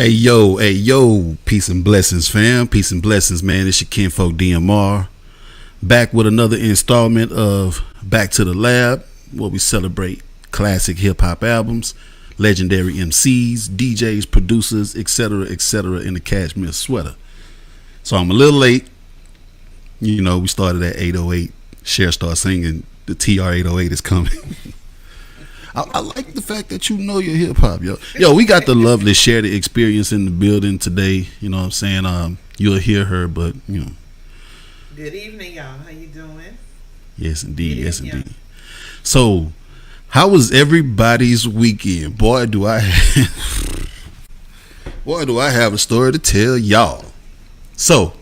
Hey yo, peace and blessings, fam. Peace and blessings, man. It's your kinfolk DMR. Back with another installment of Back to the Lab, where we celebrate classic hip hop albums, legendary MCs, DJs, producers, etc., in the cashmere sweater. So I'm a little late. You know, we started at 8:08. Cher started singing the TR 808 is coming. I like the fact that you know your hip hop, yo. Yo, we got the lovely Share the Experience in the building today. You know what I'm saying? You'll hear her, but you know. Good evening, y'all. How you doing? Yes, indeed. Yes, indeed. So, how was everybody's weekend? Boy, do I have a story to tell y'all. So,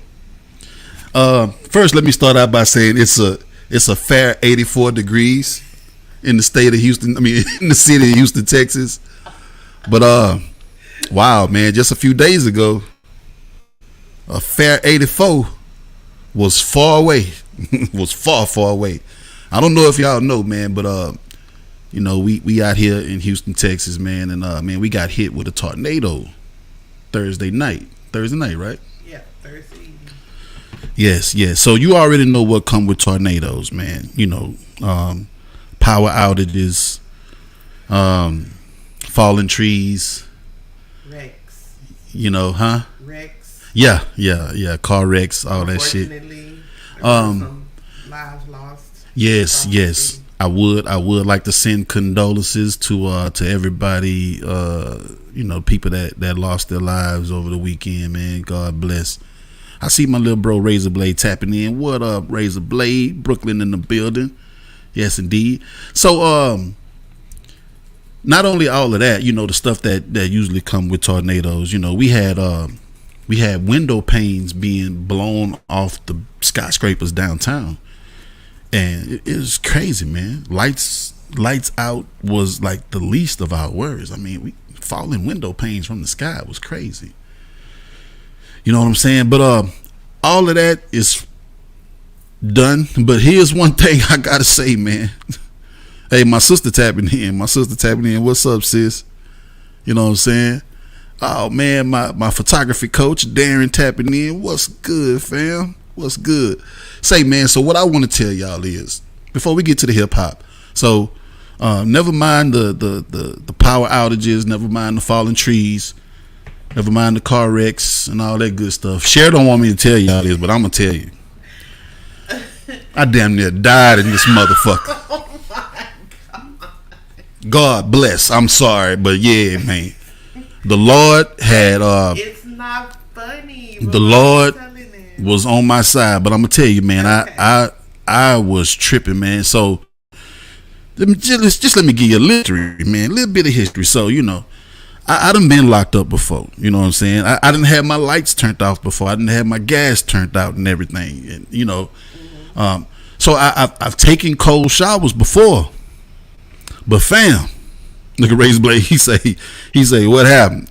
first, let me start out by saying it's a fair 84 degrees in the state of Houston. I mean, in the city of Houston, Texas. But wow, man, just a few days ago, a fair 84 was far away. Was far away. I don't know if y'all know, man, but you know, we out here in Houston, Texas, man, and man, we got hit with a tornado Thursday night, right? Yeah, Thursday evening. Yes. So you already know what come with tornadoes, man. You know, power outages, falling trees, wrecks. You know, huh? Wrecks. Yeah. Car wrecks, all that shit. Some lives lost. Yes. I would like to send condolences to everybody. You know, people that lost their lives over the weekend, man. God bless. I see my little bro Razor Blade tapping in. What up, Razor Blade? Brooklyn in the building. Yes, indeed. So, not only all of that, you know, the stuff that usually come with tornadoes. You know, we had window panes being blown off the skyscrapers downtown, and it was crazy, man. Lights out was like the least of our worries. I mean, falling window panes from the sky was crazy. You know what I'm saying? But all of that is done. But here's one thing I gotta say, man. Hey, my sister tapping in. What's up, sis? You know what I'm saying? Oh man, my photography coach Darren tapping in. What's good, fam? What's good? Say, man, so what I want to tell y'all is, before we get to the hip hop, so never mind the power outages, never mind the falling trees, never mind the car wrecks and all that good stuff. Cher don't want me to tell y'all this, but I'm gonna tell you. I damn near died in this motherfucker. Oh my God. God bless. I'm sorry, but yeah, man. The Lord had it's not funny. The Lord was on my side, but I'm gonna tell you, man, okay. I was tripping, man. So let me give you a little bit of history. So, you know, I done been locked up before. You know what I'm saying? I didn't have my lights turned off before. I didn't have my gas turned out and everything. And you know, so I've taken cold showers before. But fam, look at Razor Blade. He say, what happened?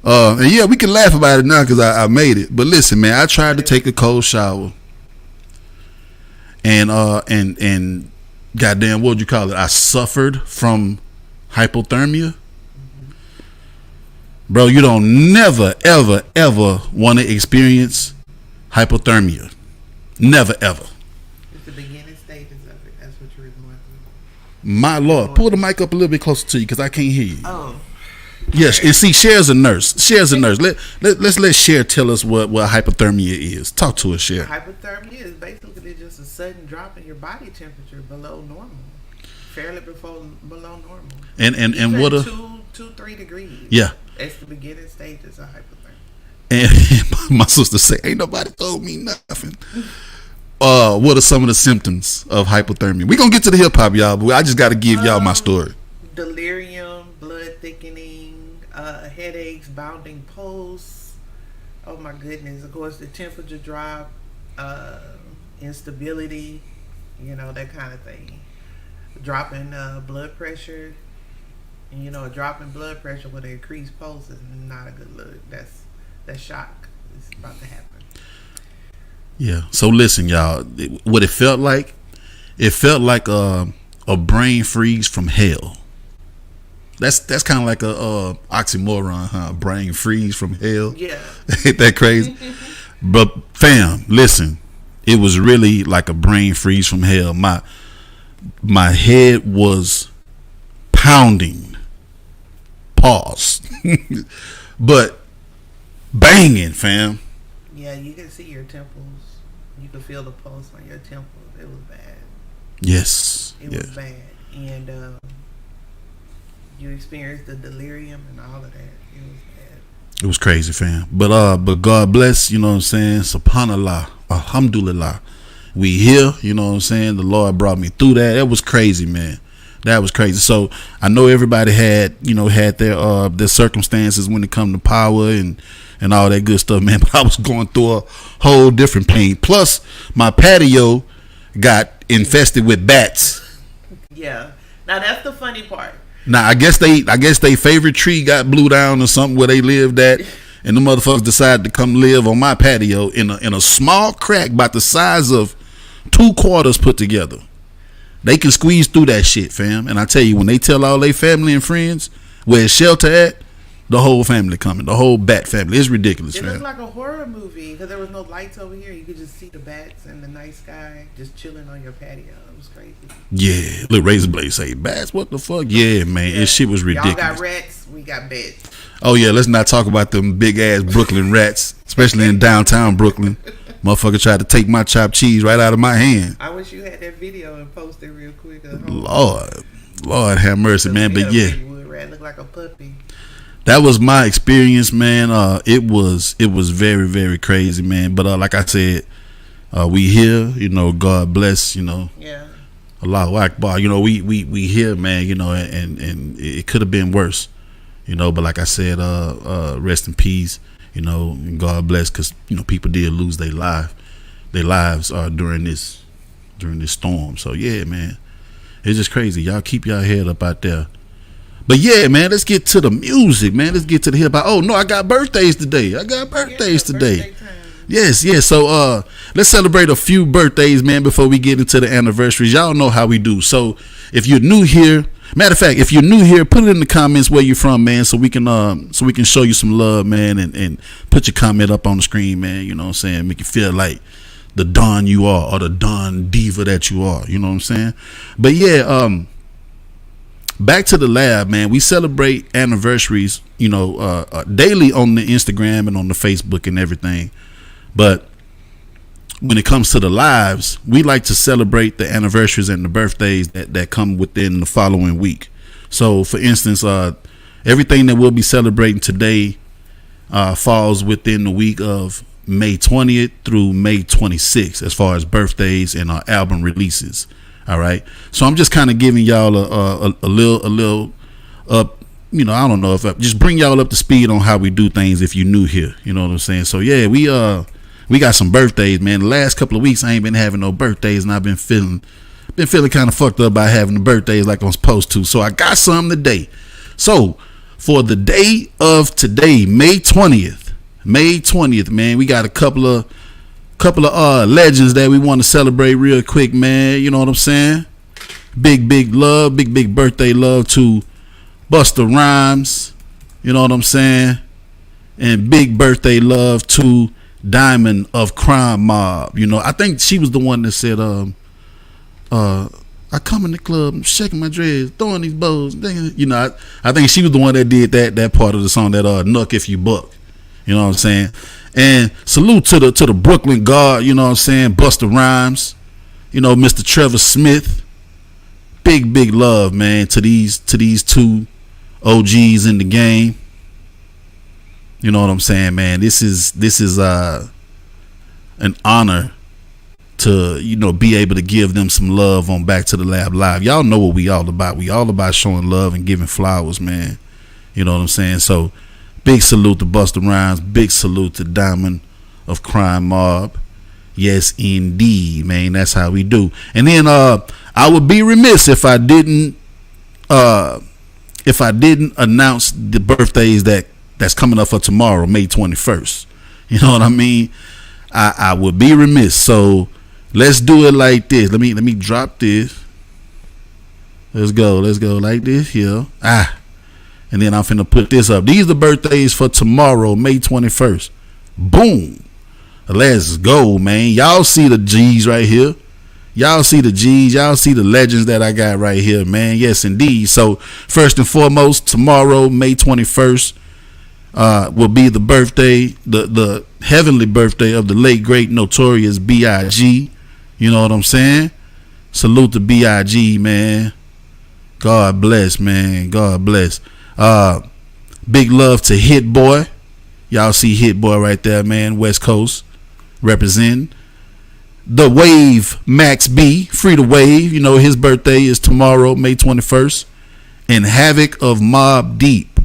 And yeah, we can laugh about it now because I made it. But listen, man, I tried to take a cold shower, and goddamn, what'd you call it? I suffered from hypothermia. Bro, you don't never, ever want to experience hypothermia. Never, ever. It's the beginning stages of it. That's what you're going through. My Lord. Pull the mic up a little bit closer to you because I can't hear you. Oh. Yes, and see, Cher's a nurse. Let's let Cher tell us what hypothermia is. Talk to us, Cher. Hypothermia is basically just a sudden drop in your body temperature below normal. Fairly below normal. And what a 2-3 degrees. Yeah. That's the beginning stages of hypothermia. And my sister say, ain't nobody told me nothing. What are some of the symptoms of hypothermia? We're gonna get to the hip hop, y'all, but I just gotta give y'all my story. Delirium, blood thickening, headaches, bounding pulse. Oh my goodness. Of course, the temperature drop, instability, you know, that kind of thing. Dropping blood pressure. And you know, a drop in blood pressure with an increased pulse is not a good look. That's shock. It's about to happen. Yeah. So listen, y'all. What it felt like a brain freeze from hell. That's kind of like a oxymoron, huh? Brain freeze from hell. Yeah. Ain't that crazy? But fam, listen, it was really like a brain freeze from hell. My head was pounding. Pause. But banging, fam. Yeah, you can see your temples. You can feel the pulse on your temples. It was bad. Yes. It was bad. And you experienced the delirium and all of that. It was bad. It was crazy, fam. But God bless, you know what I'm saying? Subhanallah. Alhamdulillah. We here, you know what I'm saying? The Lord brought me through that. That was crazy, man. That was crazy. So I know everybody had their circumstances when it come to power and all that good stuff, man. But I was going through a whole different pain. Plus, my patio got infested with bats. Yeah. Now that's the funny part. Now I guess they favorite tree got blew down or something where they lived at, and the motherfuckers decided to come live on my patio in a small crack about the size of 2 quarters put together. They can squeeze through that shit, fam. And I tell you, when they tell all their family and friends where it's shelter at, the whole family coming, the whole bat family. It's ridiculous, It fam. looked like a horror movie because there was no lights over here. You could just see the bats and the night sky just chilling on your patio. It was crazy. Yeah, look, Razor Blade say bats. What the fuck? Yeah, man, Yeah. this shit was ridiculous. Y'all got rats, we got bats. Oh yeah, let's not talk about them big ass Brooklyn rats, especially in downtown Brooklyn. Motherfucker tried to take my chopped cheese right out of my hand. I wish you had that video and post it real quick. Lord have mercy, man. But yeah, wood rat looked like a puppy. that was my experience, man. It was very, very crazy, man. But like I said, we here, you know. God bless, you know. Yeah. Allahu Akbar, you know. We here, man. You know, and it could have been worse, you know. But like I said, rest in peace, you know. And God bless, because you know people did lose their lives during this storm. So yeah, man, it's just crazy. Y'all keep y'all head up out there. But yeah, man, let's get to the music, man. Let's get to the hip hop. Oh no, I got birthdays today. Today. Yes. So let's celebrate a few birthdays, man, before we get into the anniversaries. Y'all know how we do. So if you're new here, matter of fact, if you're new here, put it in the comments where you're from, man, so we can show you some love, man, and put your comment up on the screen, man. You know what I'm saying? Make you feel like the Don you are, or the Don diva that you are. You know what I'm saying? But yeah, back to the lab, man. We celebrate anniversaries, you know, daily on the Instagram and on the Facebook and everything. But when it comes to the lives, we like to celebrate the anniversaries and the birthdays that come within the following week. So, for instance, everything that we'll be celebrating today falls within the week of May 20th through May 26th, as far as birthdays and our album releases. All right. So I'm just kind of giving y'all a little up, you know, I don't know if just bring y'all up to speed on how we do things if you're new here. You know what I'm saying? So yeah, we got some birthdays, man. The last couple of weeks I ain't been having no birthdays, and I've been feeling kind of fucked up by having the birthdays like I'm supposed to. So I got some today. So for the day of today, May 20th, man, we got a couple of legends that we want to celebrate real quick, man. You know what I'm saying? Big love, big birthday love to Busta Rhymes. You know what I'm saying? And big birthday love to Diamond of Crime Mob. You know, I think she was the one that said, I come in the club, I'm shaking my dreads, throwing these bows. You know, I think she was the one that did that part of the song, that Nuck If You Buck. You know what I'm saying? And salute to the Brooklyn guard, you know what I'm saying, Busta Rhymes, you know, Mr. Trevor Smith. Big love, man, to these two OGs in the game. You know what I'm saying, man? This is an honor to, you know, be able to give them some love on Back to the Lab Live. Y'all know what we all about. We all about showing love and giving flowers, man. You know what I'm saying? So big salute to Busta Rhymes. Big salute to Diamond of Crime Mob. Yes, indeed, man. That's how we do. And then I would be remiss if I didn't announce the birthdays that's coming up for tomorrow, May 21st. You know what I mean? I would be remiss. So let's do it like this. Let me drop this. Let's go like this here. And then I'm finna put this up. These are the birthdays for tomorrow, May 21st. Boom. Let's go, man. Y'all see the G's right here. Y'all see the G's. Y'all see the legends that I got right here, man. Yes, indeed. So, first and foremost, tomorrow, May 21st, will be the birthday, the heavenly birthday of the late, great, notorious B.I.G. You know what I'm saying? Salute to B.I.G., man. God bless, man. God bless. Big love to Hit Boy. Y'all see Hit Boy right there, man. West Coast representing. The Wave Max B, Free the Wave. You know his birthday is tomorrow, May 21st. And Havoc of Mobb Deep.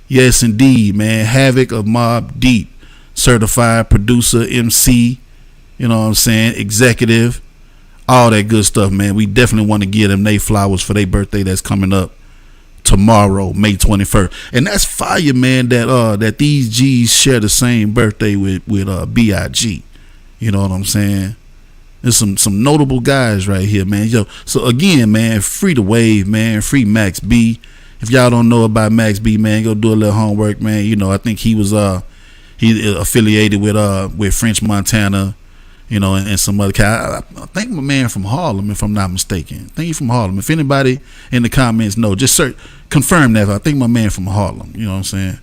Yes, indeed, man. Havoc of Mobb Deep. Certified producer, MC. You know what I'm saying? Executive. All that good stuff, man. We definitely want to give them they flowers for their birthday that's coming up tomorrow, May 21st. And that's fire, man, that these G's share the same birthday with B.I.G. You know what I'm saying? There's some notable guys right here, man. Yo, so again, man, free the wave, man. Free Max B. If y'all don't know about Max B, man, go do a little homework, man. You know, I think he was he affiliated with French Montana, you know, and some other guy. I think my man from Harlem, if I'm not mistaken. I think he's from Harlem. If anybody in the comments know, just confirm that. I think my man from Harlem. You know what I'm saying?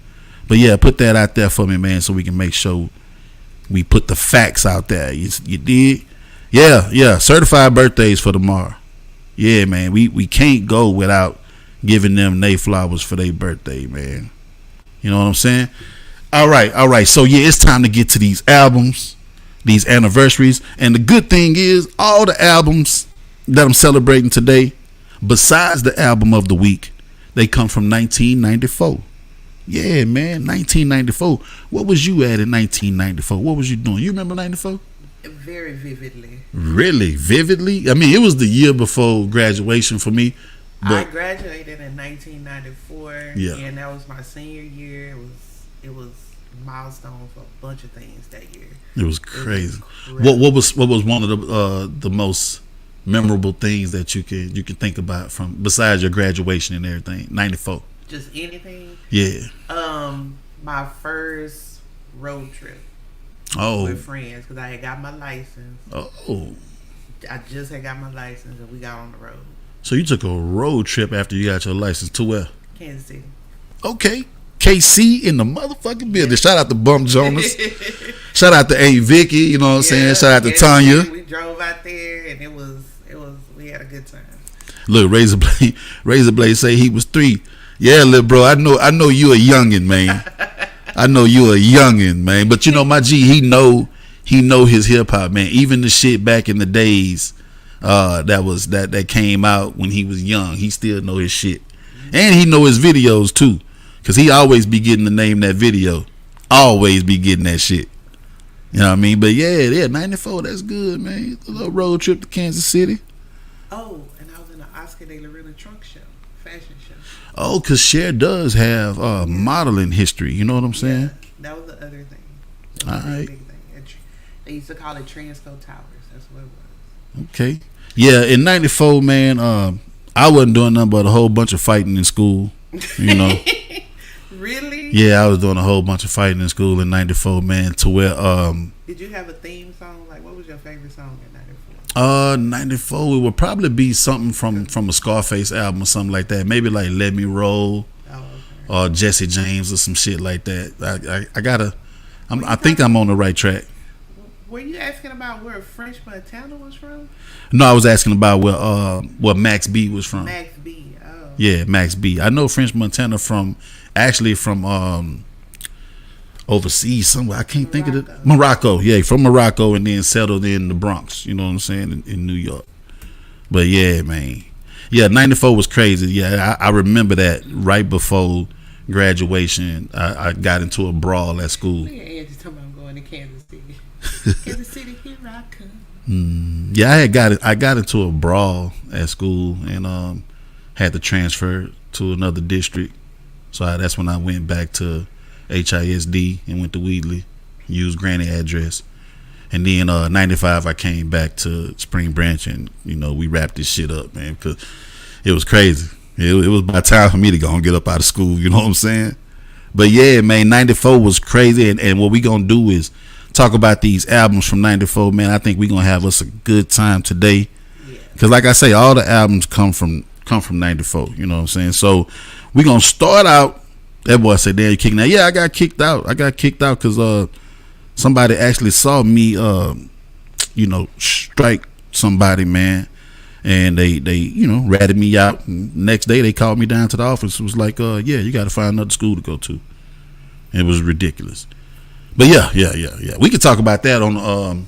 But yeah, put that out there for me, man, so we can make sure we put the facts out there. You did? Yeah. Certified birthdays for tomorrow. Yeah, man. We can't go without giving them they flowers for their birthday, man. You know what I'm saying? All right. So yeah, it's time to get to these albums, these anniversaries. And the good thing is, all the albums that I'm celebrating today, besides the album of the week, they come from 1994. Yeah, man, 1994. What was you at in 1994? What was you doing? You remember 94? Very vividly. Really? Vividly? I mean, it was the year before graduation for me. But I graduated in 1994, yeah, and that was my senior year. It was milestone for a bunch of things that year. It was crazy. What was one of the most memorable things that you can think about from besides your graduation and everything? 94. Just anything. Yeah. My first road trip. Oh. With friends, because I had got my license. Oh. I just had got my license, and we got on the road. So you took a road trip after you got your license to where? Kansas City. Okay. KC in the motherfucking building. Shout out to Bum Jonas. Shout out to A Vicky, you know what I'm saying? Shout out to Tanya. We drove out there and it was we had a good time. Look, Razor Blade say he was 3. Yeah, little bro, I know you a youngin', man. I know you a youngin', man. But you know my G, he know his hip hop, man. Even the shit back in the days that came out when he was young, he still know his shit. And he know his videos too. Cause he always be getting to name that video. Always be getting that shit. You know what I mean? But yeah, 94, that's good, man. A little road trip to Kansas City. Oh, and I was in the Oscar de la Renta trunk show, fashion show. Oh, cause Cher does have modeling history. You know what I'm saying? Yeah, that was the other thing. All right. Big thing. They used to call it Transco Towers. That's what it was. Okay. Yeah, in 94, man, I wasn't doing nothing but a whole bunch of fighting in school. You know. Really? Yeah, I was doing a whole bunch of fighting in school in 94, man, to where Did you have a theme song? Like, what was your favorite song in 94? 94, it would probably be something from a Scarface album or something like that. Maybe like Let Me Roll. Oh, okay. Or Jesse James or some shit like that. I think I'm on the right track. Were you asking about where French Montana was from? No, I was asking about where Max B was from. Max B. Oh. Yeah, Max B. I know French Montana from overseas somewhere. I can't think of it. Morocco. Yeah, from Morocco and then settled in the Bronx. You know what I'm saying? In New York. But yeah, man. Yeah, 94 was crazy. Yeah, I remember that right before graduation. I got into a brawl at school. Yeah, Angie talking about I'm going to Kansas City. Kansas City, here I come. Yeah, I got into a brawl at school and had to transfer to another district. So that's when I went back to HISD and went to Wheatley, used granny address. And then 95 I came back to Spring Branch and, you know, we wrapped this shit up, man, because it was crazy. It was by time for me to go and get up out of school. You know what I'm saying? But yeah, man, 94 was crazy. And what we going to do is talk about these albums from 94, man. I think we going to have us a good time today. Because like I say, all the albums come from 94. You know what I'm saying? So we going to start out. That boy said, damn, you kicked out. Yeah, I got kicked out. Because somebody actually saw me, strike somebody, man. And they ratted me out. And next day they called me down to the office. It was like, yeah, you got to find another school to go to. It was ridiculous. But yeah. We could talk about that on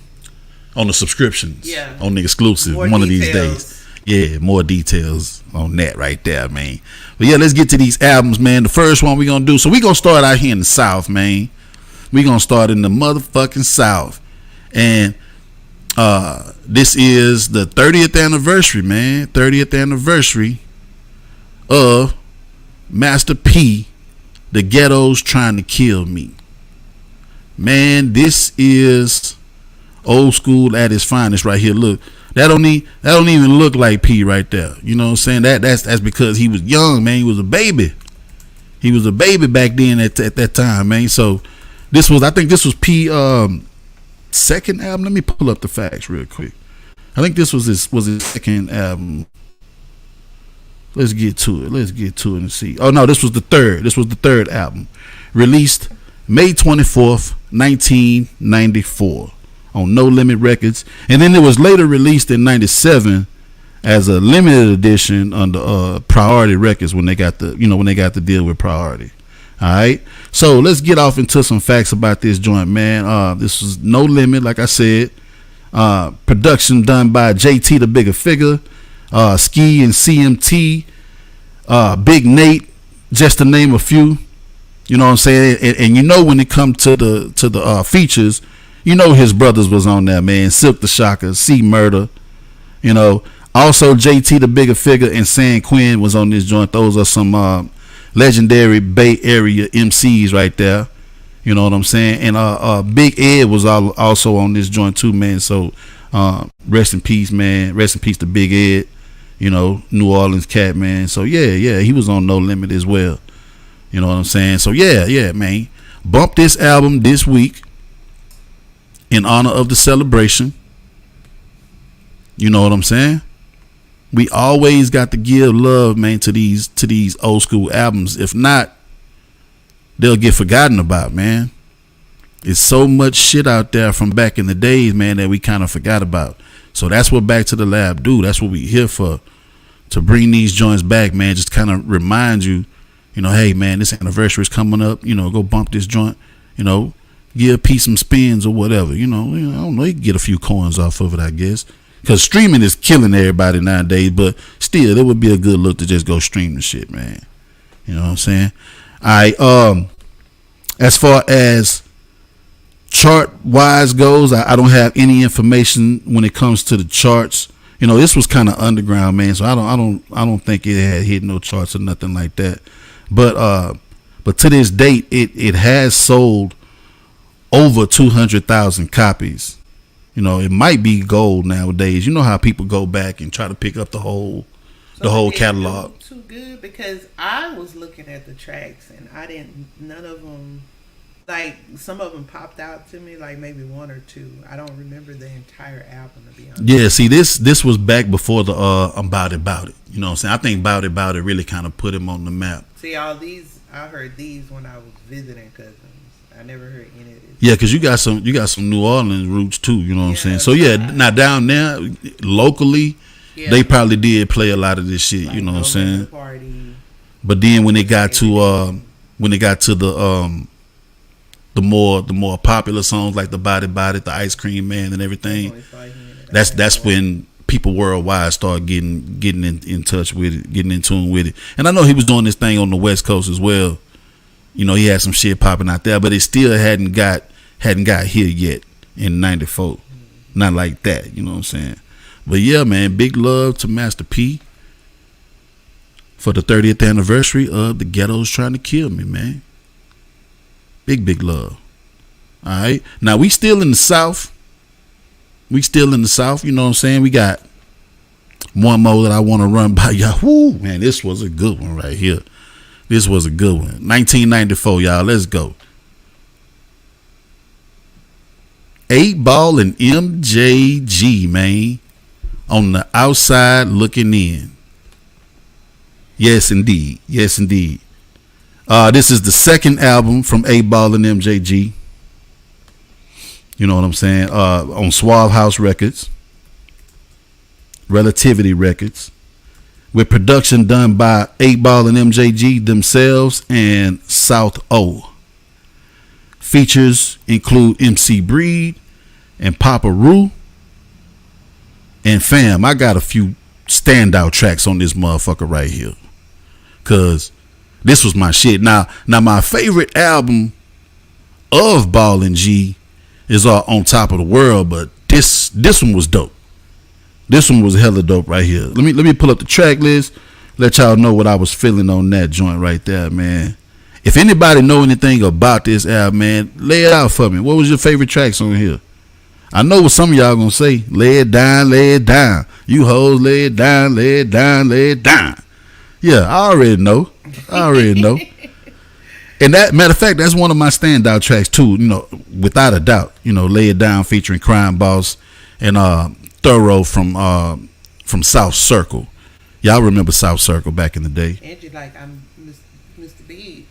the subscriptions. Yeah. On the exclusive more one details. Of these days. Yeah, more details on that right there, man. But yeah, let's get to these albums, man. The first one we're gonna do. So we're gonna start out here in the South, man. We're gonna start in the motherfucking South. And this is the 30th anniversary, man. 30th anniversary of Master P, The Ghetto's Trying to Kill Me. Man, this is old school at its finest right here. Look, that don't even look like P right there. You know what I'm saying? That's because he was young, man. He was a baby. He was a baby back then at that time, man. So I think this was P second album. Let me pull up the facts real quick. I think this was his second album. Let's get to it and see. Oh no, this was the third album. Released May 24th, 1994 on No Limit Records. And then it was later released in 97 as a limited edition under Priority Records when they got the deal with Priority. All right, so let's get off into some facts about this joint, man. This was No Limit, like I said. Production done by JT the Bigger Figure, Ski and CMT, Big Nate, just to name a few. You know what I'm saying? And you know when it come to the features, you know his brothers was on there, man. Silk the Shocker, C Murder, you know. Also JT the Bigger Figure and San Quinn was on this joint. Those are some legendary Bay Area MCs right there. You know what I'm saying? And Big Ed was also on this joint too, man. So rest in peace, man. Rest in peace to Big Ed. You know, New Orleans cat, man. So yeah, he was on No Limit as well. You know what I'm saying? So yeah, man. Bump this album this week in honor of the celebration. You know what I'm saying? We always got to give love, man, to these old school albums. If not, they'll get forgotten about, man. It's so much shit out there from back in the days, man, that we kind of forgot about. So that's what Back to the Lab do. That's what we here for, to bring these joints back, man. Just kind of remind you, you know, hey, man, this anniversary is coming up. You know, go bump this joint. You know, give P some spins or whatever. You know, I don't know. You can get a few coins off of it, I guess. Because streaming is killing everybody nowadays, but still, it would be a good look to just go stream the shit, man. You know what I'm saying? All right. As far as chart wise goes, I don't have any information when it comes to the charts. You know, this was kind of underground, man. So I don't think it had hit no charts or nothing like that. But to this date, it has sold over 200,000 copies. You know, it might be gold nowadays. You know how people go back and try to pick up the whole catalog. Too good, because I was looking at the tracks and none of them, like some of them popped out to me, like maybe one or two. I don't remember the entire album, to be honest. Yeah, see, this was back before the About It. You know what I'm saying? I think About It really kind of put him on the map. See, all these, I heard these when I was visiting cousins. I never heard any of this. Yeah, because you got some New Orleans roots too. You know what I'm saying? So yeah, now down there locally, they probably did play a lot of this shit. Like, you know what I'm saying? Party, but then when it got to the more popular songs like the Body, the Ice Cream Man, and everything, that's when people worldwide started getting in touch with it, getting in tune with it. And I know he was doing this thing on the West Coast as well. You know, he had some shit popping out there, but it still hadn't got here yet in 94. Not like that, you know what I'm saying? But yeah, man, big love to Master P for the 30th anniversary of The Ghetto's Trying to Kill Me, man. Big love. All right. Now, we still in the South. You know what I'm saying? We got One more that I want to run by y'all. Woo, man, this was a good one right here. This was a good one. 1994, y'all. Let's go. 8Ball and MJG, man. On the outside looking in. Yes, indeed. Yes, indeed. This is the second album from 8Ball and MJG. You know what I'm saying? On Suave House Records. Relativity Records, with production done by 8Ball and MJG themselves and South O. Features include MC Breed and Papa Roo. And fam, I got a few standout tracks on this motherfucker right here, cause this was my shit. Now my favorite album of Ball and G is On Top of the World, but this one was dope. This one was hella dope right here. Let me pull up the track list. Let y'all know what I was feeling on that joint right there, man. If anybody know anything about this album, man, lay it out for me. What was your favorite tracks on here? I know what some of y'all gonna say. Lay it down, lay it down. You hoes, lay it down, lay it down, lay it down. Yeah, I already know. And that, matter of fact, that's one of my standout tracks too. You know, without a doubt. You know, Lay It Down featuring Crime Boss and Thorough from South Circle. Y'all remember South Circle back in the day? Angie, like, I'm Mr. Big.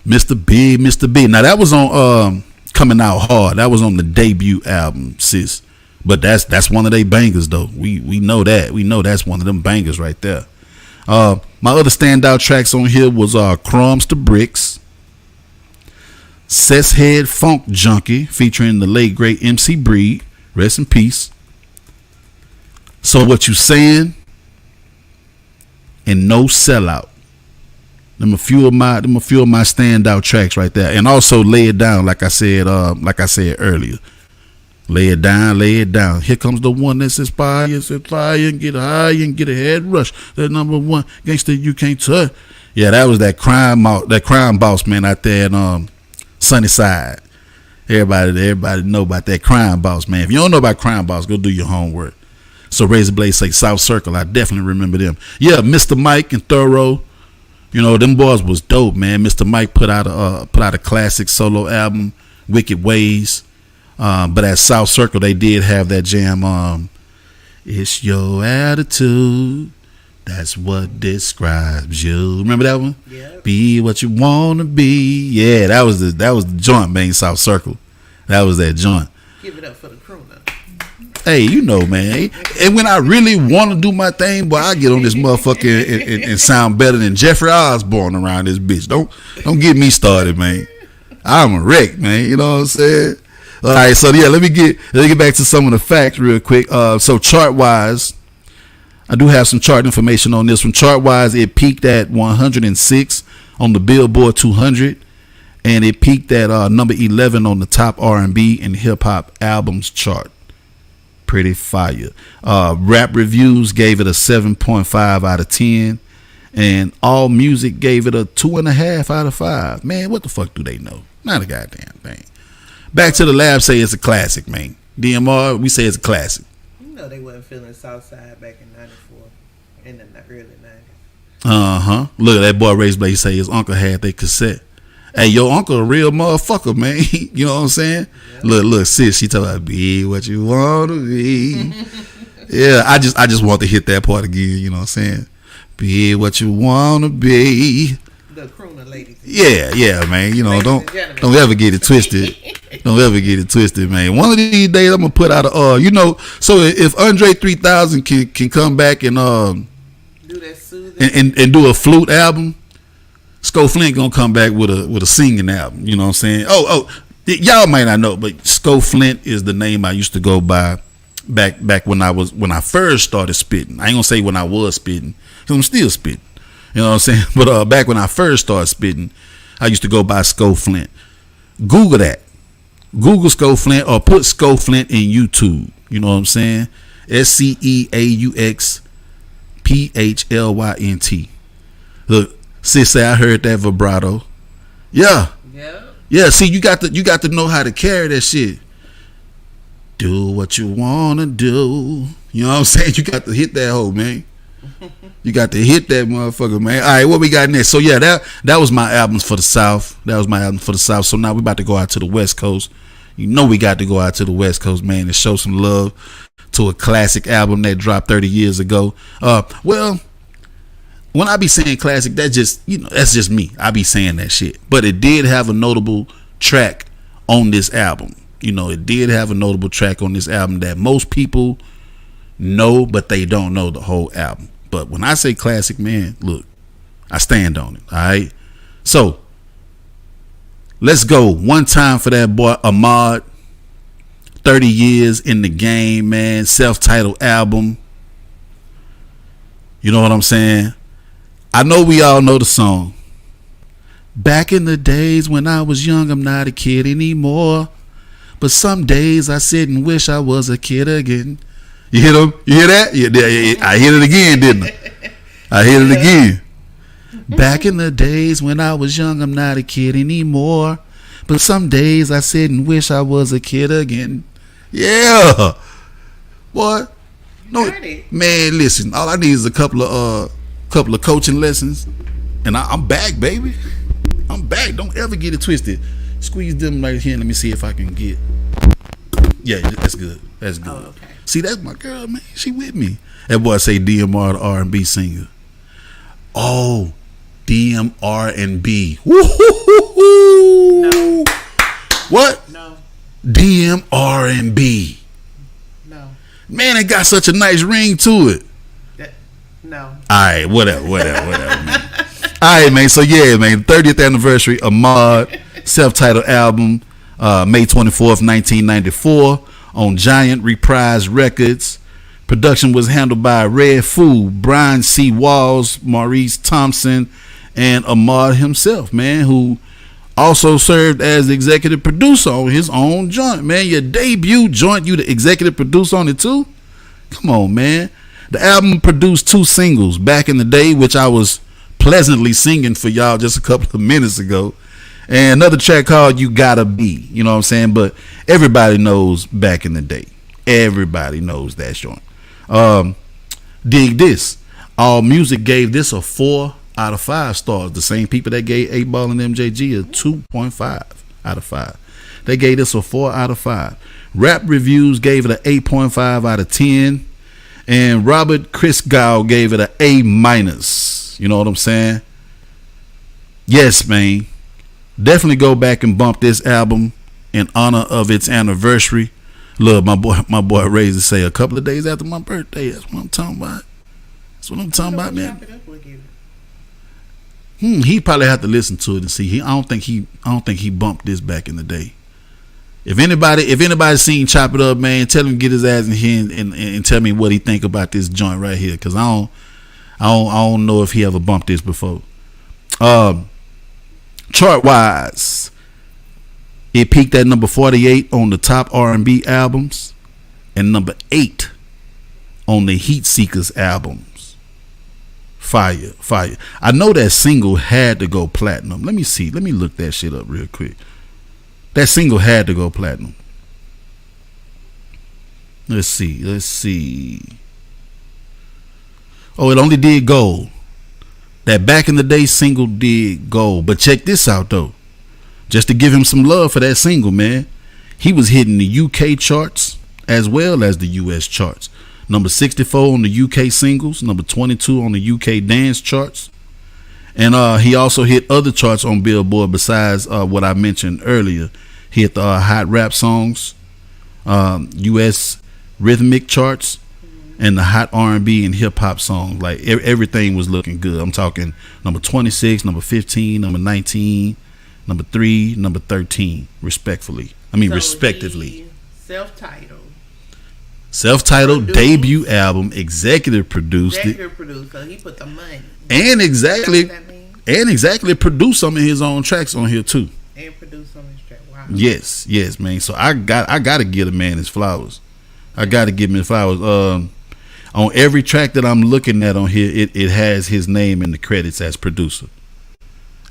Mr. B. Now that was on Coming Out Hard. That was on the debut album, sis. But that's one of they bangers though. We know that. We know that's one of them bangers right there. My other standout tracks on here was Crumbs to Bricks, Seth's Head Funk Junkie featuring the late great MC Breed. Rest in peace. So What You Saying and No Sellout. Them a few of my standout tracks right there. And also Lay It Down, like I said earlier. Lay it down, lay it down. Here comes the one that says fire, and get high and get a head rush. That number one gangster you can't touch. Yeah, that was that crime boss man out there in Sunnyside. Everybody know about that Crime Boss, man. If you don't know about Crime Boss, go do your homework. So Razor Blade say South Circle. I definitely remember them. Yeah, Mr. Mike and Thorough. You know, them boys was dope, man. Mr. Mike put out a classic solo album, Wicked Ways. But at South Circle, they did have that jam. It's your attitude. That's what describes you. Remember that one? Yeah. Be what you wanna be. Yeah, that was the joint, man. South Circle. That was that joint. Give it up for the crew now. Hey, you know, man. And when I really want to do my thing, boy, I get on this motherfucker and sound better than Jeffrey Osborne around this bitch. Don't get me started, man. I'm a wreck, man. You know what I'm saying? All right, so yeah, let me get back to some of the facts real quick. So chart wise, I do have some chart information on this one. Chart wise, it peaked at 106 on the Billboard 200, and it peaked at number 11 on the top R&B and hip hop albums chart. Pretty fire. Rap Reviews gave it a 7.5 out of 10, and All Music gave it a 2.5 out of 5. Man, what the fuck do they know? Not a goddamn thing. Back to the Lab say it's a classic, man. DMR, we say it's a classic. You know they wasn't feeling Southside back in '94, in the early '90s. Look at that boy Razor Blade say his uncle had that cassette. Hey, your uncle a real motherfucker, man. You know what I'm saying? Yeah. Look, sis, she talking about be what you want to be. Yeah, I just want to hit that part again. You know what I'm saying? Be what you want to be. The crooner ladies. Yeah, man. You know, don't ever get it twisted. Don't ever get it twisted, man. One of these days I'm gonna put out so if Andre 3000 can come back and do that soothing and do a flute album, Sco Flint gonna come back with a singing album. You know what I'm saying? Oh, y'all might not know, but Sco Flint is the name I used to go by back when I first started spitting. I ain't gonna say when I was spitting, because I'm still spitting. You know what I'm saying? But back when I first started spitting, I used to go by Sco Flint. Google that. Google Sco Flint or put Sco Flint in YouTube. You know what I'm saying? SCEAUXPHLYNT. Look, sis say I heard that vibrato. Yeah. See, you got to know how to carry that shit. Do what you wanna do. You know what I'm saying? You got to hit that hoe, man. You got to hit that motherfucker, man. All right, what we got next? So yeah, that was my albums for the South. So now we about to go out to the West Coast. You know we got to go out to the West Coast, man, and show some love to a classic album that dropped 30 years ago. Well, when I be saying classic, that's just me. I be saying that shit. But it did have a notable track on this album. It did have a notable track on this album that most people know, but they don't know the whole album. But when I say classic, man, look, I stand on it. All right. So let's go one time for that boy Ahmad. 30 years in the game, man. Self-titled album. You know what I'm saying? I know we all know the song. Back in the days when I was young, I'm not a kid anymore. But some days I sit and wish I was a kid again. You hear them? You hear that? Yeah, I hit it again, didn't I? I hit it again. Back in the days when I was young, I'm not a kid anymore. But some days I sit and wish I was a kid again. Yeah. Boy. No, man, listen. All I need is a couple of coaching lessons. And I'm back, baby. I'm back. Don't ever get it twisted. Squeeze them right here and let me see if I can get. Yeah, that's good. That's good. Oh, okay. See, that's my girl, man. She with me. That boy say DMR, the R&B singer. Oh, DMR and B. No. What? No. DMR and B. No. Man, it got such a nice ring to it. No. All right, whatever, man. All right, man. So yeah, man. 30th anniversary Ahmad self-titled album, May 24th, 1994, on Giant Reprise Records. Production was handled by Red Food, Brian C. Walls, Maurice Thompson, and Ahmad himself, man, who also served as the executive producer on his own joint. Man, your debut joint, you the executive producer on it too? Come on, man. The album produced 2 singles back in the day, which I was pleasantly singing for y'all just a couple of minutes ago. And another track called You Gotta Be. You know what I'm saying? But everybody knows back in the day. Everybody knows that joint. Dig this. All Music gave this a 4 out of 5 stars. The same people that gave 8Ball and MJG a 2.5 out of 5. They gave this a 4 out of 5. Rap Reviews gave it an 8.5 out of 10. And Robert Christgau gave it an A-. You know what I'm saying? Yes, man. Definitely go back and bump this album in honor of its anniversary. Look, my boy Razor say a couple of days after my birthday. That's what I'm talking about. That's what I'm talking about, man. He probably have to listen to it and see. I don't think he bumped this back in the day. If anybody's seen Chop It Up, man, tell him to get his ass in here and tell me what he think about this joint right here, because I don't know if he ever bumped this before. Chart wise, it peaked at number 48 on the top R&B albums and number 8 on the Heat Seekers albums. Fire. I know that single had to go platinum. Let me see. Let me look that shit up real quick. That single had to go platinum. Let's see. Oh, it only did gold. That Back in the Day single did gold. But check this out, though. Just to give him some love for that single, man. He was hitting the UK charts as well as the US charts. Number 64 on the UK singles. Number 22 on the UK dance charts. And he also hit other charts on Billboard besides what I mentioned earlier. He hit the hot rap songs, US rhythmic charts, and the hot R&B and hip hop songs. Like everything was looking good. I'm talking number 26, number 15, number 19, number 3, number 13, respectively. Respectively. Self-titled debut album, executive produced it. So he put the money. And exactly produced some of his own tracks on here too. And produced some of his tracks. Wow. Yes, man. So I gotta give a man his flowers. I gotta give him his flowers. On every track that I'm looking at on here, it has his name in the credits as producer.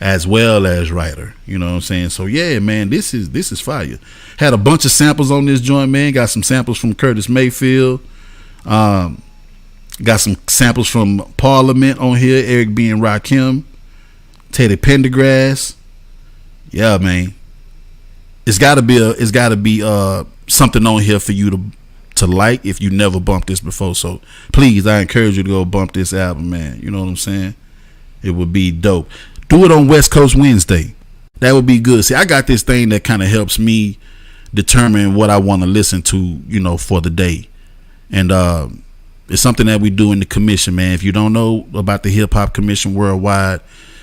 as well as writer. You know what I'm saying? So yeah, man, this is fire. Had a bunch of samples on this joint, man. Got some samples from Curtis Mayfield. Got some samples from Parliament on here. Eric B. and Rakim. Teddy Pendergrass. Yeah, man. It's gotta be something on here for you to like if you never bumped this before. So please, I encourage you to go bump this album, man. You know what I'm saying? It would be dope. Do it on West Coast Wednesday. That would be good. See, I got this thing that kind of helps me determine what I want to listen to, you know, for the day. And it's something that we do in the commission, man. If you don't know about the Hip Hop Commission Worldwide,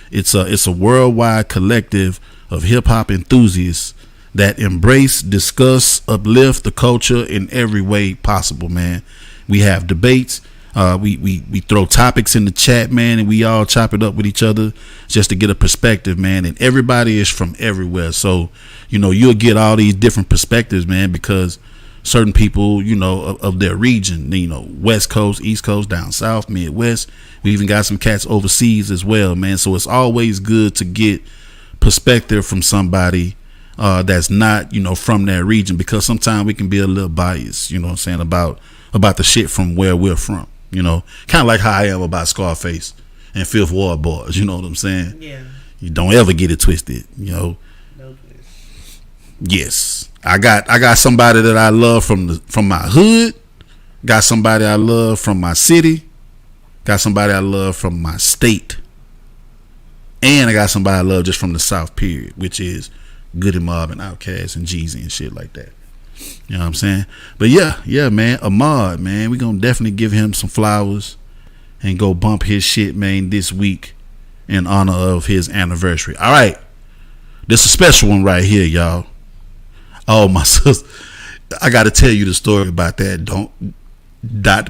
it's a worldwide collective of hip hop enthusiasts that embrace, discuss, uplift the culture in every way possible, man. We have debates. We throw topics in the chat, man, and we all chop it up with each other just to get a perspective, man. And everybody is from everywhere. So, you know, you'll get all these different perspectives, man, because certain people, you know, of their region, you know, West Coast, East Coast, down South, Midwest. We even got some cats overseas as well, man. So it's always good to get perspective from somebody that's not, you know, from that region, because sometimes we can be a little biased, you know what I'm saying, about the shit from where we're from, you know, kind of like how I am about Scarface and Fifth Ward Boys, you know what I'm saying? Yeah. You don't ever get it twisted, you know. No twist. Yes. I got somebody that I love from my hood, got somebody I love from my city, got somebody I love from my state, and I got somebody I love just from the South, period, which is Goody Mob and Outkast and Jeezy and shit like that. You know what I'm saying? But yeah, man, Ahmad, man, we gonna definitely give him some flowers and go bump his shit, man, this week in honor of his anniversary. All right, this is a special one right here, y'all. Oh, my sister, I got to tell you the story about that. Don't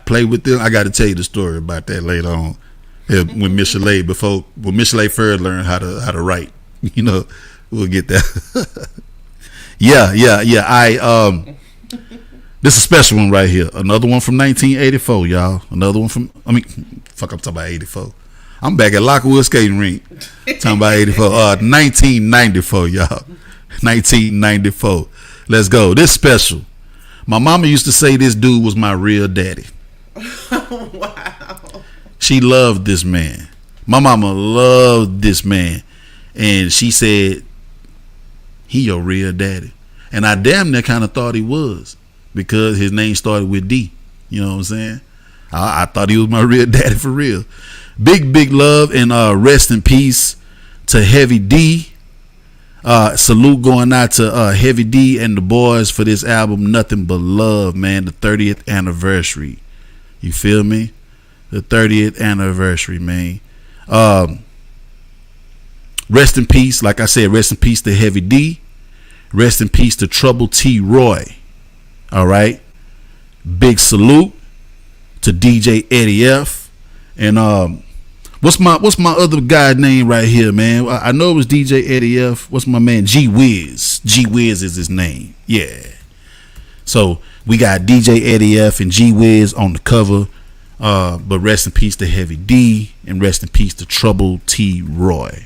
play with them. I got to tell you the story about that later on. When Michelet first learned how to write, you know, we'll get that. yeah. This is a special one right here. Another one from 1984, y'all. Another one from, I'm talking about 84. I'm back at Lockwood Skating Rink. Talking about 84. 1994, y'all. 1994. Let's go. This special. My mama used to say this dude was my real daddy. Wow. She loved this man. My mama loved this man. And she said, he your real daddy. And I damn near kind of thought he was, because his name started with D. You know what I'm saying? I thought he was my real daddy for real. Big love and rest in peace to Heavy D. Salute going out to Heavy D and the boys for this album, Nothing But Love, man. The 30th anniversary. You feel me? The 30th anniversary, man. Rest in peace. Like I said, rest in peace to Heavy D. Rest in peace to Trouble T. Roy. All right. Big salute to DJ Eddie F. And what's my other guy name right here, man? I know it was DJ Eddie F. What's my man? G Wiz. G Wiz is his name. Yeah. So we got DJ Eddie F and G Wiz on the cover. But rest in peace to Heavy D and rest in peace to Trouble T. Roy.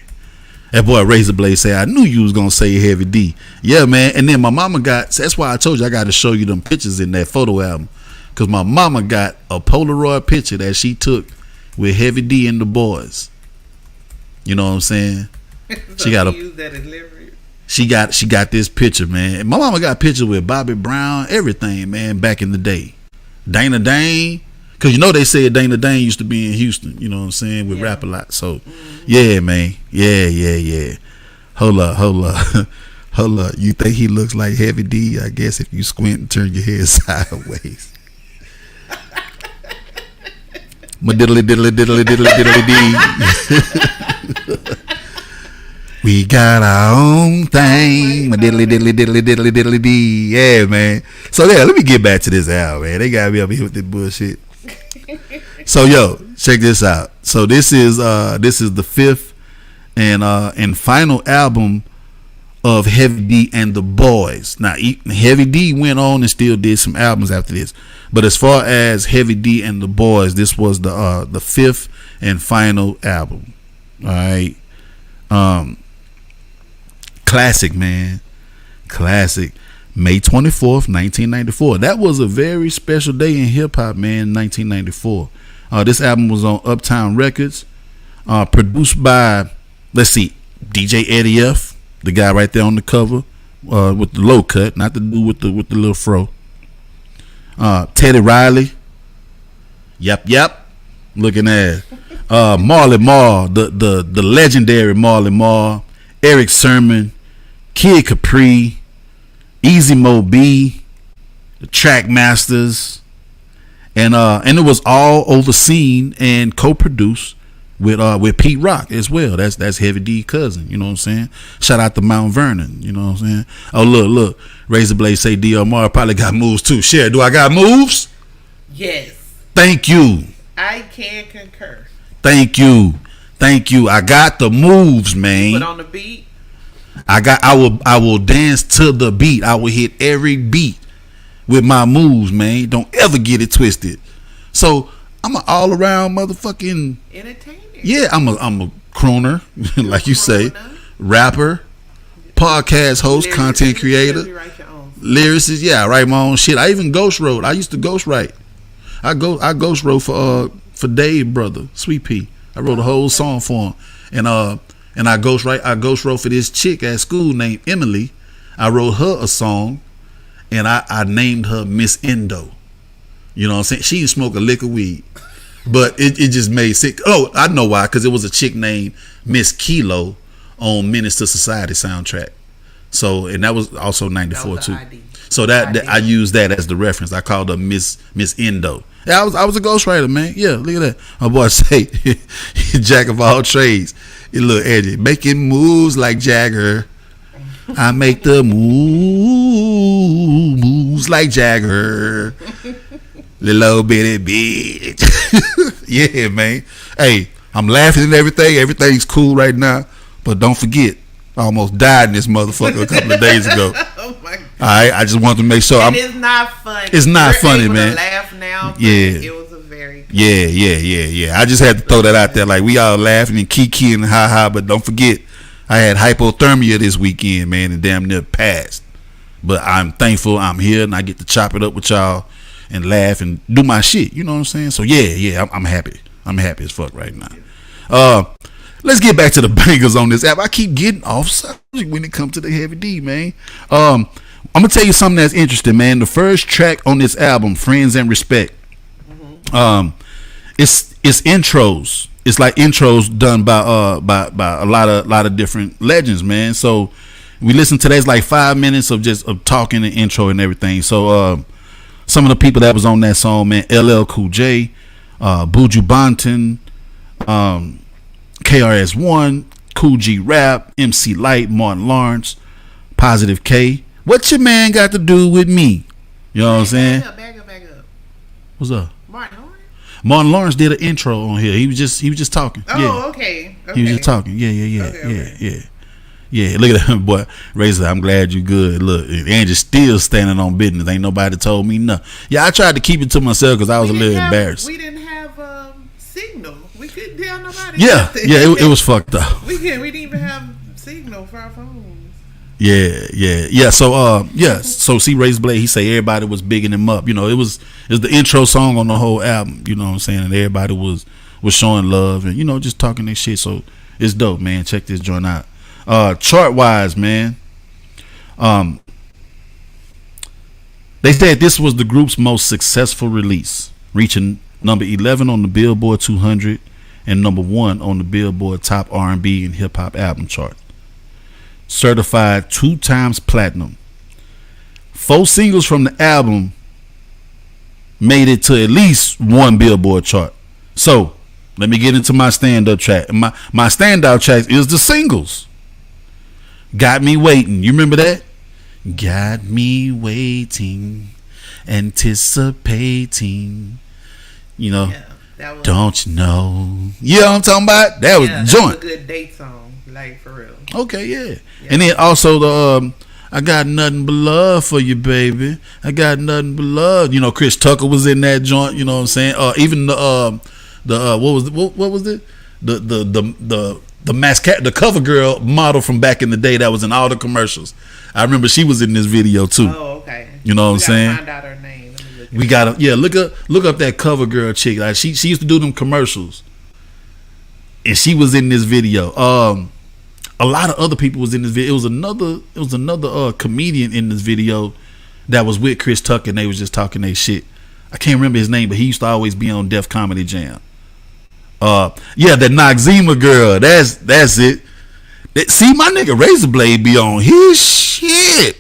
That boy Razor Blade say, I knew you was gonna say Heavy D. Yeah, man. And then my mama that's why I told you I got to show you them pictures in that photo album, because my mama got a Polaroid picture that she took with Heavy D and the boys. You know what I'm saying? So she got use that as leverage. She got this picture, man. My mama got a picture with Bobby Brown, everything, man, back in the day. Dana Dane. Because you know they said Dana Dane used to be in Houston, you know what I'm saying, with Rap a Lot. So, yeah, man. Yeah. Hold up. You think he looks like Heavy D? I guess if you squint and turn your head sideways. My diddly dee. We got our own thing. My diddly dee. Yeah, man. So, yeah, let me get back to this album, man. They got me up here with this bullshit. So yo, check this out. So this is the fifth and final album of Heavy D and the boys. Now Heavy D went on and still did some albums after this, but as far as Heavy D and the boys, this was the fifth and final album. All right. Um, classic, man. Classic. May 24th, 1994. That was a very special day in hip hop, man, 1994. This album was on Uptown Records. Produced by, let's see, DJ Eddie F, the guy right there on the cover, with the low cut, not the dude with the little fro. Teddy Riley. Yep. Looking at Marley Marl, the legendary Marley Marl, Eric Sermon, Kid Capri, Easy Mo B, the Track Masters, and it was all overseen and co-produced with Pete Rock as well. That's Heavy D cousin, you know what I'm saying? Shout out to Mount Vernon, you know what I'm saying? Oh look, Razor Blade say DLMR probably got moves too. Share, do I got moves? Yes. Thank you. I can concur. Thank you. I got the moves, man. Put on the beat. I will dance to the beat. I will hit every beat with my moves, man. Don't ever get it twisted. So I'm an all around motherfucking entertainer. Yeah, I'm a crooner, like you say, rapper, podcast host, content creator, lyricist. Yeah, I write my own shit. I even ghost wrote. I used to ghost write. I ghost wrote for Dave brother, Sweet Pea. I wrote a whole song for him, and I ghost wrote for this chick at school named Emily. I wrote her a song, and I named her Miss Endo. You know what I'm saying? She didn't smoke a lick of weed, but it just made sick. Oh, I know why, because it was a chick named Miss Kilo on Menace to Society soundtrack. So, and that was also 94 too. ID. So that I used that as the reference. I called her Miss Endo. Yeah, I was a ghostwriter, man. Yeah, look at that. My boy say, jack of all trades. It look edgy. Making moves like Jagger. I make the moves like Jagger. Little bitty bitch. Yeah, man. Hey, I'm laughing and everything. Everything's cool right now. But don't forget, I almost died in this motherfucker a couple of days ago. Oh my God. All right, I just wanted to make sure. It's not funny. It's not funny, man. To laugh now. Yeah. It was a very. Yeah. I just had to throw that out there. Like, we all laughing and kiki and ha ha, but don't forget, I had hypothermia this weekend, man, and damn near passed. But I'm thankful I'm here and I get to chop it up with y'all and laugh and do my shit. You know what I'm saying? So yeah, I'm happy. I'm happy as fuck right now. Let's get back to the bangers on this app. I keep getting off subject when it comes to the Heavy D, man. I'm gonna tell you something that's interesting, man. The first track on this album, Friends and Respect, it's intros. It's like intros done by a lot of different legends, man. So we listen to that. It's like 5 minutes of talking and intro and everything. So some of the people that was on that song, man, LL Cool J, Buju Banton, KRS-One, Cool G Rap, MC Lyte, Martin Lawrence, Positive K. What your man got to do with me? You know what I'm saying? Back up. What's up? Martin Lawrence? Martin Lawrence did an intro on here. He was just talking. Oh, yeah. Okay. He was just talking. Yeah. Look at that boy. Razor, I'm glad you good. Look, Angie's still standing on business. Ain't nobody told me nothing. Yeah, I tried to keep it to myself because I was a little embarrassed. We didn't have signal. We couldn't tell nobody. Yeah, it was fucked up. We didn't even have signal for our phones. Yeah. So see, Razor Blade, he say everybody was bigging him up. You know, it was the intro song on the whole album. You know what I'm saying? And everybody was showing love and, you know, just talking their shit. So it's dope, man. Check this joint out. Chart wise, man, they said this was the group's most successful release, reaching number 11 on the Billboard 200 and number 1 on the Billboard Top R&B and Hip Hop Album chart. Certified 2 times platinum. 4 singles from the album made it to at least 1 Billboard chart. So let me get into my stand-up track. My standout track is the singles. Got Me Waiting. You remember that? Got me waiting, anticipating. You know, that was, don't you know? You know what I'm talking about? That was joint. That was a good date song, like for real. Okay, yeah. And then also the I got nothing but love for you, baby. I got nothing but love. You know, Chris Tucker was in that joint. You know what I'm saying? Even the what was it? The the cover girl model from back in the day that was in all the commercials. I remember she was in this video too. Oh, okay. You know what I'm saying? Find out her name. We gotta look up that cover girl chick. Like she used to do them commercials, and she was in this video. A lot of other people was in this video. It was another comedian in this video that was with Chris Tucker, and they was just talking their shit. I can't remember his name, but he used to always be on Def Comedy Jam. That Noxzema girl. That's it. See, my nigga Razorblade be on his shit.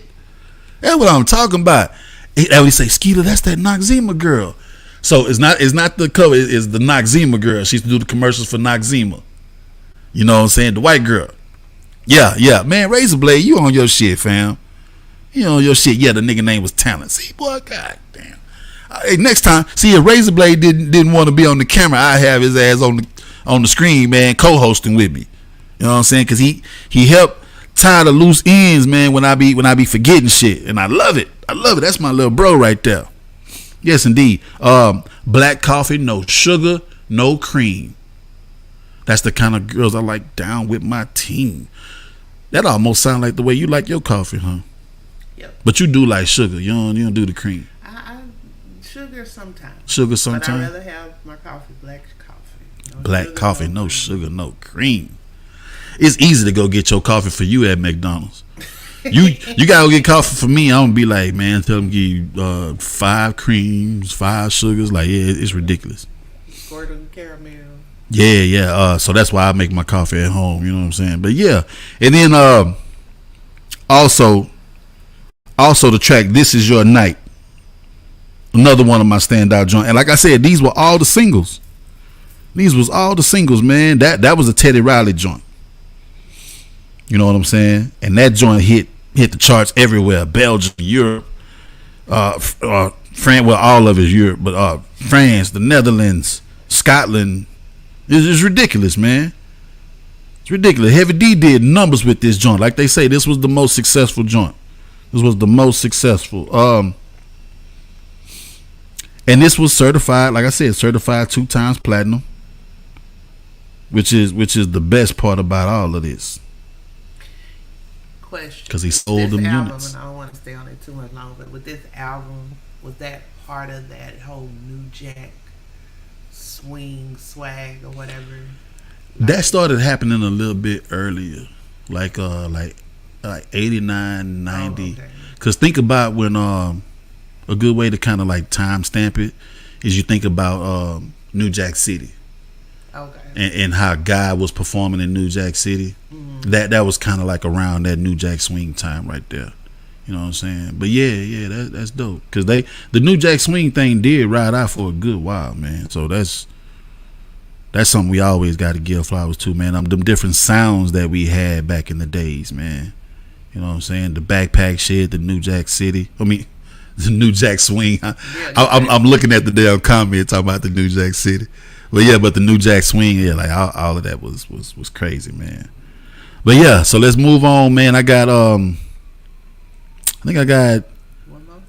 That's what I'm talking about. I always say, Skeeter, that's that Noxzema girl. So it's not the cover. It's the Noxzema girl. She used to do the commercials for Noxzema. You know what I'm saying? The white girl. Yeah, man. Razorblade, you on your shit, fam. You on your shit. Yeah, the nigga name was Talent. See, boy, goddamn. Hey, next time, see if Razorblade didn't want to be on the camera, I have his ass on the screen, man, co-hosting with me. You know what I'm saying? Because he helped tie the loose ends, man. When I be forgetting shit, and I love it. That's my little bro right there. Yes, indeed. Black coffee, no sugar, no cream. That's the kind of girls I like down with my team. That almost sound like the way you like your coffee, huh? Yep. But you do like sugar. You don't do the cream. Sugar sometimes. But I'd rather have my coffee black coffee. Black coffee, no sugar, no cream. It's easy to go get your coffee for you at McDonald's. You gotta go get coffee for me. I'm gonna be like, man, tell them give you 5 creams, 5 sugars. Like, yeah, it's ridiculous. Gordon caramel. Yeah. So that's why I make my coffee at home. You know what I'm saying? But yeah, and then also the track "This Is Your Night." Another one of my standout joints. And like I said, these were all the singles. These was all the singles, man. That was a Teddy Riley joint. You know what I'm saying? And that joint hit the charts everywhere. Belgium, Europe, France, well, all of it is Europe, but France, the Netherlands, Scotland. It's ridiculous, man. It's ridiculous. Heavy D did numbers with this joint. Like they say, this was the most successful joint. This was the most successful. And this was certified, like I said, certified 2 times platinum, which is the best part about all of this. Question: because he sold them units. And I don't want to stay on it too much longer, but with this album, was that part of that whole New Jack swing swag or whatever? That started happening a little bit earlier, like 89, 90. Oh, okay. Because think about when a good way to kind of like time stamp it is you think about New Jack City. Okay. And how Guy was performing in New Jack City. Mm-hmm. That was kind of like around that New Jack Swing time right there. You know what I'm saying? But yeah, that's dope. Because the New Jack Swing thing did ride out for a good while, man. So that's something we always got to give flowers to, man. Them different sounds that we had back in the days, man. You know what I'm saying? The backpack shit, the New Jack City. I mean, the New Jack Swing. I'm looking at the damn comment talking about the New Jack City. But yeah, but the New Jack Swing, yeah, like all of that was crazy, man. But yeah, so let's move on, man. I got I think I got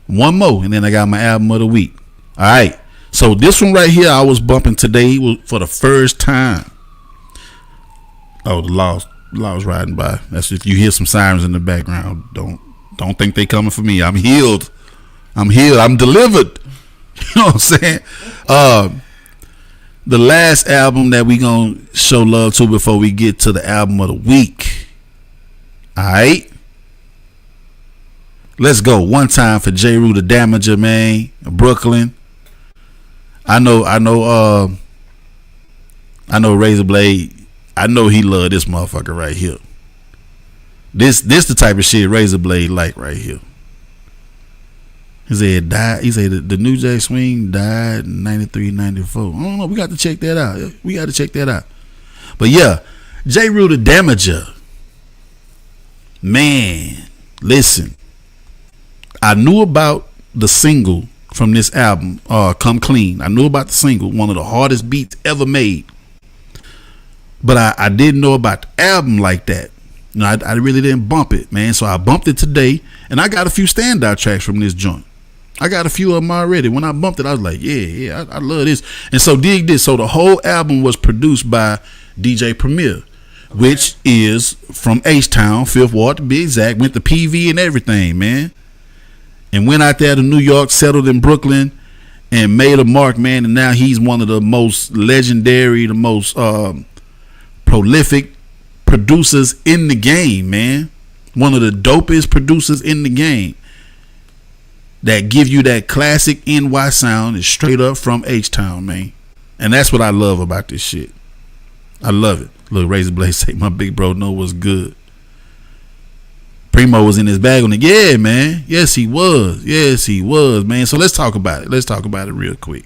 one more, and then I got my album of the week. All right. So this one right here, I was bumping today for the first time. Oh, the law's riding by. That's if you hear some sirens in the background. Don't think they coming for me. I'm healed. I'm delivered. You know what I'm saying? The last album that we gonna show love to before we get to the album of the week. All right. Let's go. One time for J. Rue the Damager, man. Brooklyn. I know Razorblade. I know he love this motherfucker right here. This the type of shit Razorblade like right here. He said the New Jack Swing died in 93, 94. I don't know. We got to check that out. But yeah, J. Rue the Damager. Man, listen. I knew about the single from this album, Come Clean. I knew about the single, one of the hardest beats ever made. But I didn't know about the album like that. You know, I really didn't bump it, man. So I bumped it today, and I got a few standout tracks from this joint. I got a few of them already. When I bumped it, I was like, yeah, I love this. And so dig this. So the whole album was produced by DJ Premier. which is from H-Town, Fifth Ward to be exact. Went to PV and everything, man. And went out there to New York, settled in Brooklyn, and made a mark, man. And now he's one of the most legendary, the most prolific producers in the game, man. One of the dopest producers in the game. That give you that classic NY sound is straight up from H-Town, man. And that's what I love about this shit. I love it. Look, Razor Blade say my big bro know what's good. Primo was in his bag on it. Yeah, man. Yes, he was. Yes, he was, man. So let's talk about it. Let's talk about it real quick.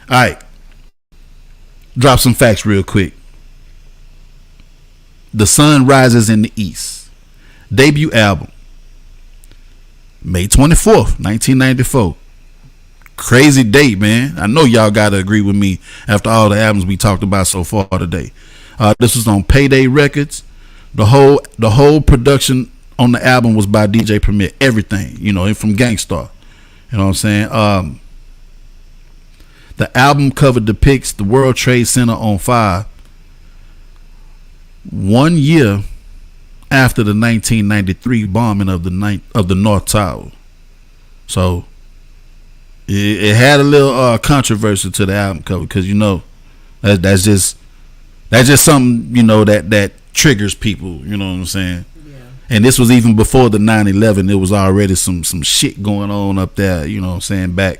All right. Drop some facts real quick. The Sun Rises in the East. Debut album. May 24th, 1994. Crazy date, man. I know y'all gotta agree with me after all the albums we talked about so far today. This was on Payday Records. The whole production on the album was by DJ Premier. Everything, you know, from Gangstar. You know what I'm saying? The album cover depicts the World Trade Center on fire 1 year after the 1993 bombing of the North Tower. So it had a little controversy to the album cover because, you know, that's just something, you know, that triggers people, you know what I'm saying? Yeah. And this was even before the 9/11. There was already some shit going on up there, you know what I'm saying, back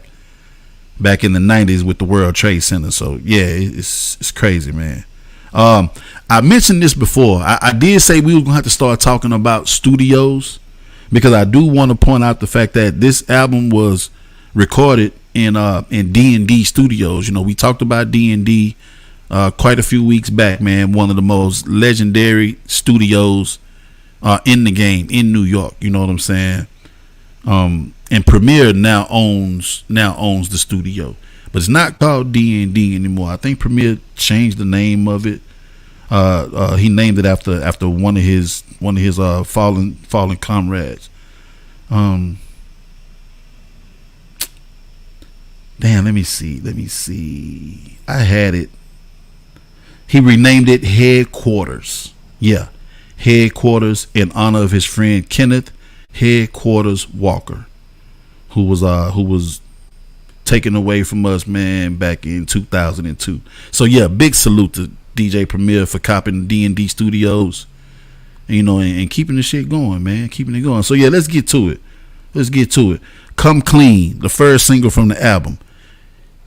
in the 90s with the World Trade Center. So yeah, it's crazy, man. I mentioned this before. I did say we were gonna have to start talking about studios because I do want to point out the fact that this album was recorded in D&D Studios. You know, we talked about D&D quite a few weeks back, man. One of the most legendary studios in the game in New York. You know what I'm saying? And Premier now owns the studio, but it's not called D&D anymore. I think Premier changed the name of it. He named it after one of his fallen comrades. Damn, let me see. I had it. He renamed it Headquarters. Yeah, Headquarters in honor of his friend Kenneth Headquarters Walker, who was taken away from us, man, back in 2002. So yeah, big salute to DJ Premier for copying D&D Studios, you know, and keeping the shit going, man, keeping it going. So yeah, let's get to it. Come Clean, the first single from the album.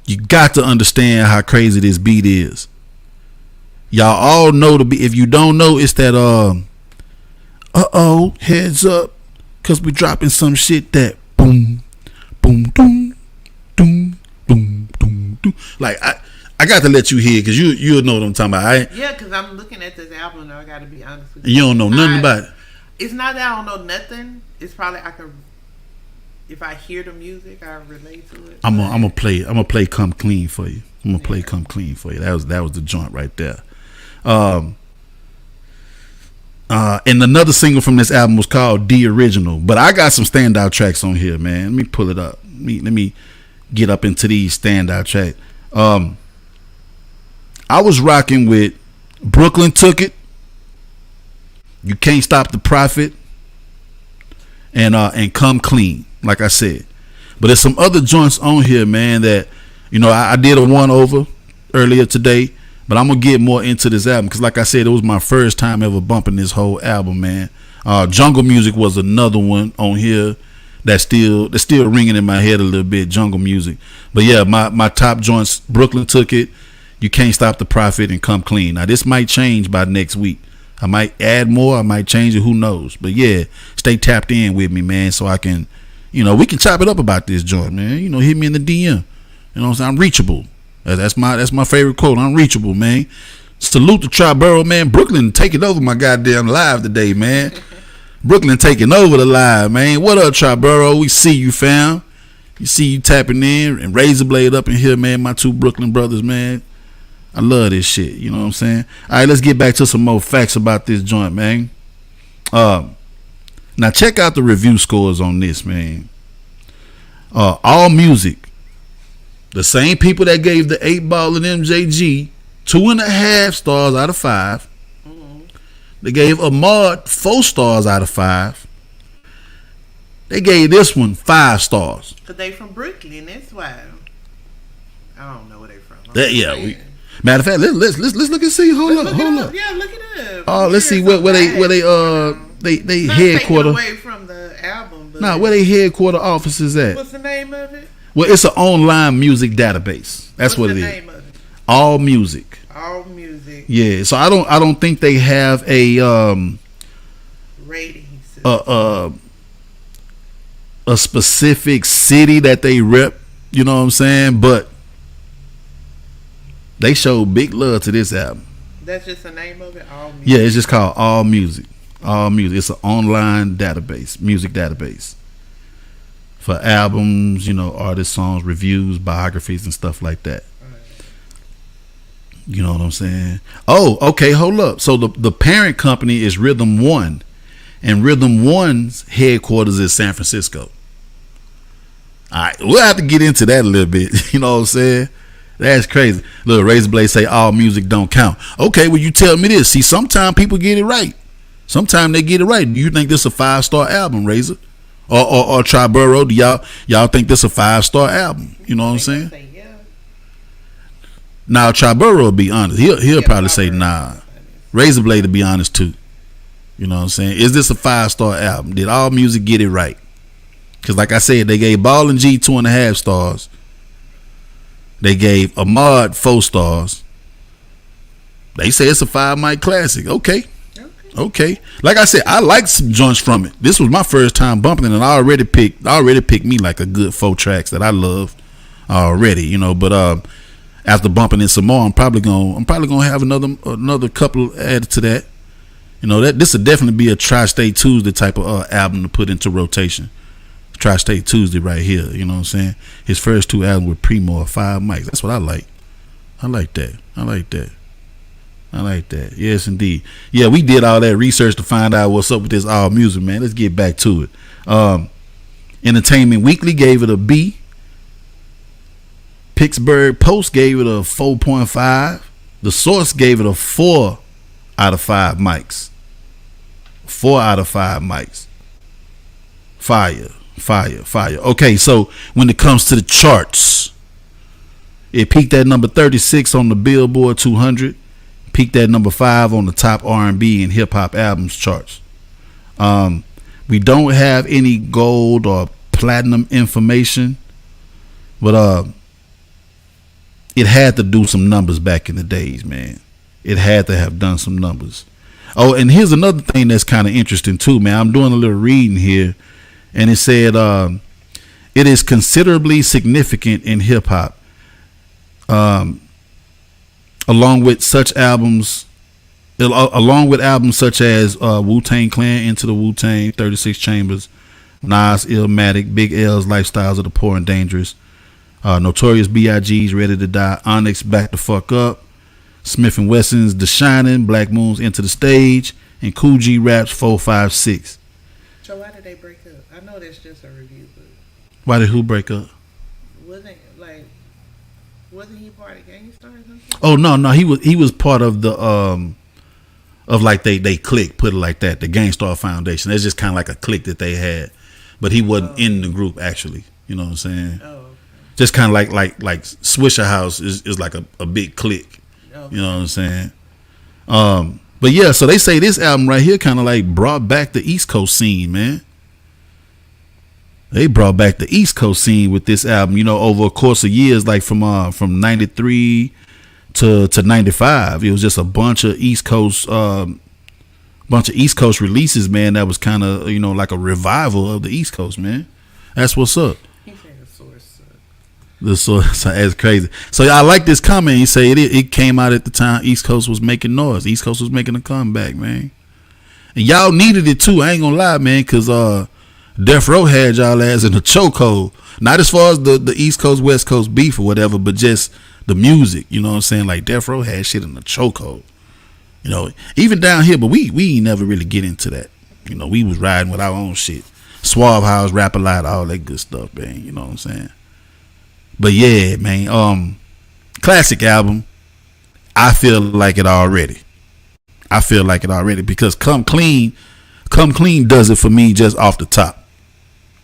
You got to understand how crazy this beat is. Y'all all know the beat. If you don't know, it's that heads up, cause we dropping some shit that boom, boom, doom, doom, boom, doom, doom. Like I got to let you hear because you'll know what I'm talking about. Yeah, because I'm looking at this album and I got to be honest with you. You don't know nothing about it. It's not that I don't know nothing. It's probably if I hear the music, I relate to it. I'm gonna play Come Clean for you. Play Come Clean for you. That was the joint right there. And another single from this album was called The Original. But I got some standout tracks on here, man. Let me pull it up. Let me get up into these standout tracks. I was rocking with Brooklyn Took It, You Can't Stop the Profit, and Come Clean, like I said. But there's some other joints on here, man, that, you know, I did a one over earlier today, but I'm gonna get more into this album because, like I said, it was my first time ever bumping this whole album, man. Jungle Music was another one on here that's still ringing in my head a little bit. Jungle Music, but yeah, my top joints: Brooklyn Took It, You Can't Stop the Profit, and Come Clean. Now this might change by next week. I might add more. I might change it. Who knows? But yeah, stay tapped in with me, man, so I can, you know, we can chop it up about this joint, man. You know, hit me in the DM. You know what I'm saying? I'm reachable. That's my favorite quote. I'm reachable, man. Salute to Triborough, man. Brooklyn taking over my goddamn live today, man. Brooklyn taking over the live, man. What up, Triborough? We see you, fam. You see you tapping in, and Razor Blade up in here, man. My two Brooklyn brothers, man. I love this shit. You know what I'm saying? All right, let's get back to some more facts about this joint, man. Now check out the review scores on this, man. All Music, the same people that gave the 8 Ball and MJG 2.5 stars out of 5. They gave Ahmad 4 stars out of 5. They gave this one 5 stars. Cause they from Brooklyn, that's why. I don't know where they from. Matter of fact, let's look and see. Hold up. Yeah, look it up. Oh, let's see where they headquarter. Away from the album. Nah, where they headquarter offices at? What's the name of it? Well, it's an online music database. That's what it is. Name of it? All Music. All Music. Yeah, so I don't think they have a rating system. A specific city that they rep, you know what I'm saying? But they show big love to this album. That's just the name of it, All Music? Yeah, it's just called All Music. All Music. It's an online database, music database. For albums, you know, artist songs, reviews, biographies, and stuff like that. You know what I'm saying? Oh, okay, hold up. So the parent company is Rhythm One. And Rhythm One's headquarters is San Francisco. All right, we'll have to get into that a little bit. You know what I'm saying? That's crazy. Look, Razor Blade say all music don't count. Okay, well, you tell me this. See, sometimes people get it right. Sometimes they get it right. Do you think this is a 5-star album, Razor? Or Triborough, do y'all think this is a 5-star album? You know what I'm saying? Say, yeah. Now, Triborough will be honest. He'll probably say nah. Razor Blade to be honest too. You know what I'm saying? Is this a 5-star album? Did All Music get it right? Because like I said, they gave Ball and G 2.5 stars. They gave Ahmad 4 stars. They say it's a 5 mic classic. Okay. Like I said, I liked some joints from it. This was my first time bumping it, and I already picked me like a good 4 tracks that I love already. You know, but after bumping it some more, I'm probably gonna have another couple added to that. You know, that this would definitely be a Tri-State Tuesday type of album to put into rotation. Tri-State Tuesday right here. You know what I'm saying? His first 2 albums with Primo 5 mics. That's what I like. I like that. Yes, indeed. Yeah, we did all that research to find out what's up with this All Music, man. Let's get back to it. Entertainment Weekly gave it a B. Pittsburgh Post gave it a 4.5. The Source gave it a 4 out of 5 mics. 4 out of 5 mics. Fire. Okay, so when it comes to the charts, it peaked at number 36 on the Billboard 200. Peaked at number 5 on the top R&B and hip hop albums charts. We don't have any gold or platinum information, but it had to do some numbers back in the days, man. It had to have done some numbers. Oh, and here's another thing that's kind of interesting too, man. I'm doing a little reading here, and it said it is considerably significant in hip hop. Along with albums such as Wu-Tang Clan, Into the Wu-Tang, 36 Chambers, Nas, Illmatic, Big L's, Lifestyles of the Poor and Dangerous, Notorious B.I.G.'s Ready to Die, Onyx, Back the Fuck Up, Smith & Wesson's The Shining, Black Moon's Into the Stage, and Cool G Rap's 456. So why did they break up? I know that's just a review, but why did who break up? Wasn't he part of Gangstar or something? Oh no, he was part of the of like they clique, put it like that, the Gangstar Foundation. That's just kind of like a clique that they had, but he wasn't in the group actually. You know what I'm saying? Oh, okay. Just kind of like Swisher House is like a big clique. Okay. You know what I'm saying? But yeah, so they say this album right here kind of like brought back the East Coast scene, man. They brought back the East Coast scene with this album, you know, over a course of years, like from 93 to 95. It was just a bunch of East Coast releases, man. That was kind of, you know, like a revival of the East Coast, man. That's what's up. He said the Source. The Source, that's crazy. So I like this comment. He said it came out at the time East Coast was making noise. East Coast was making a comeback, man. And y'all needed it too. I ain't gonna lie, man, because Death Row had y'all ass in a chokehold. Not as far as the East Coast, West Coast beef or whatever, but just the music. You know what I'm saying? Like Death Row had shit in a chokehold. You know, even down here, but we ain't never really get into that. You know, we was riding with our own shit. Suave House, Rap a Lot, all that good stuff, man. You know what I'm saying? But yeah, man, classic album. I feel like it already. I feel like it already because Come Clean does it for me just off the top.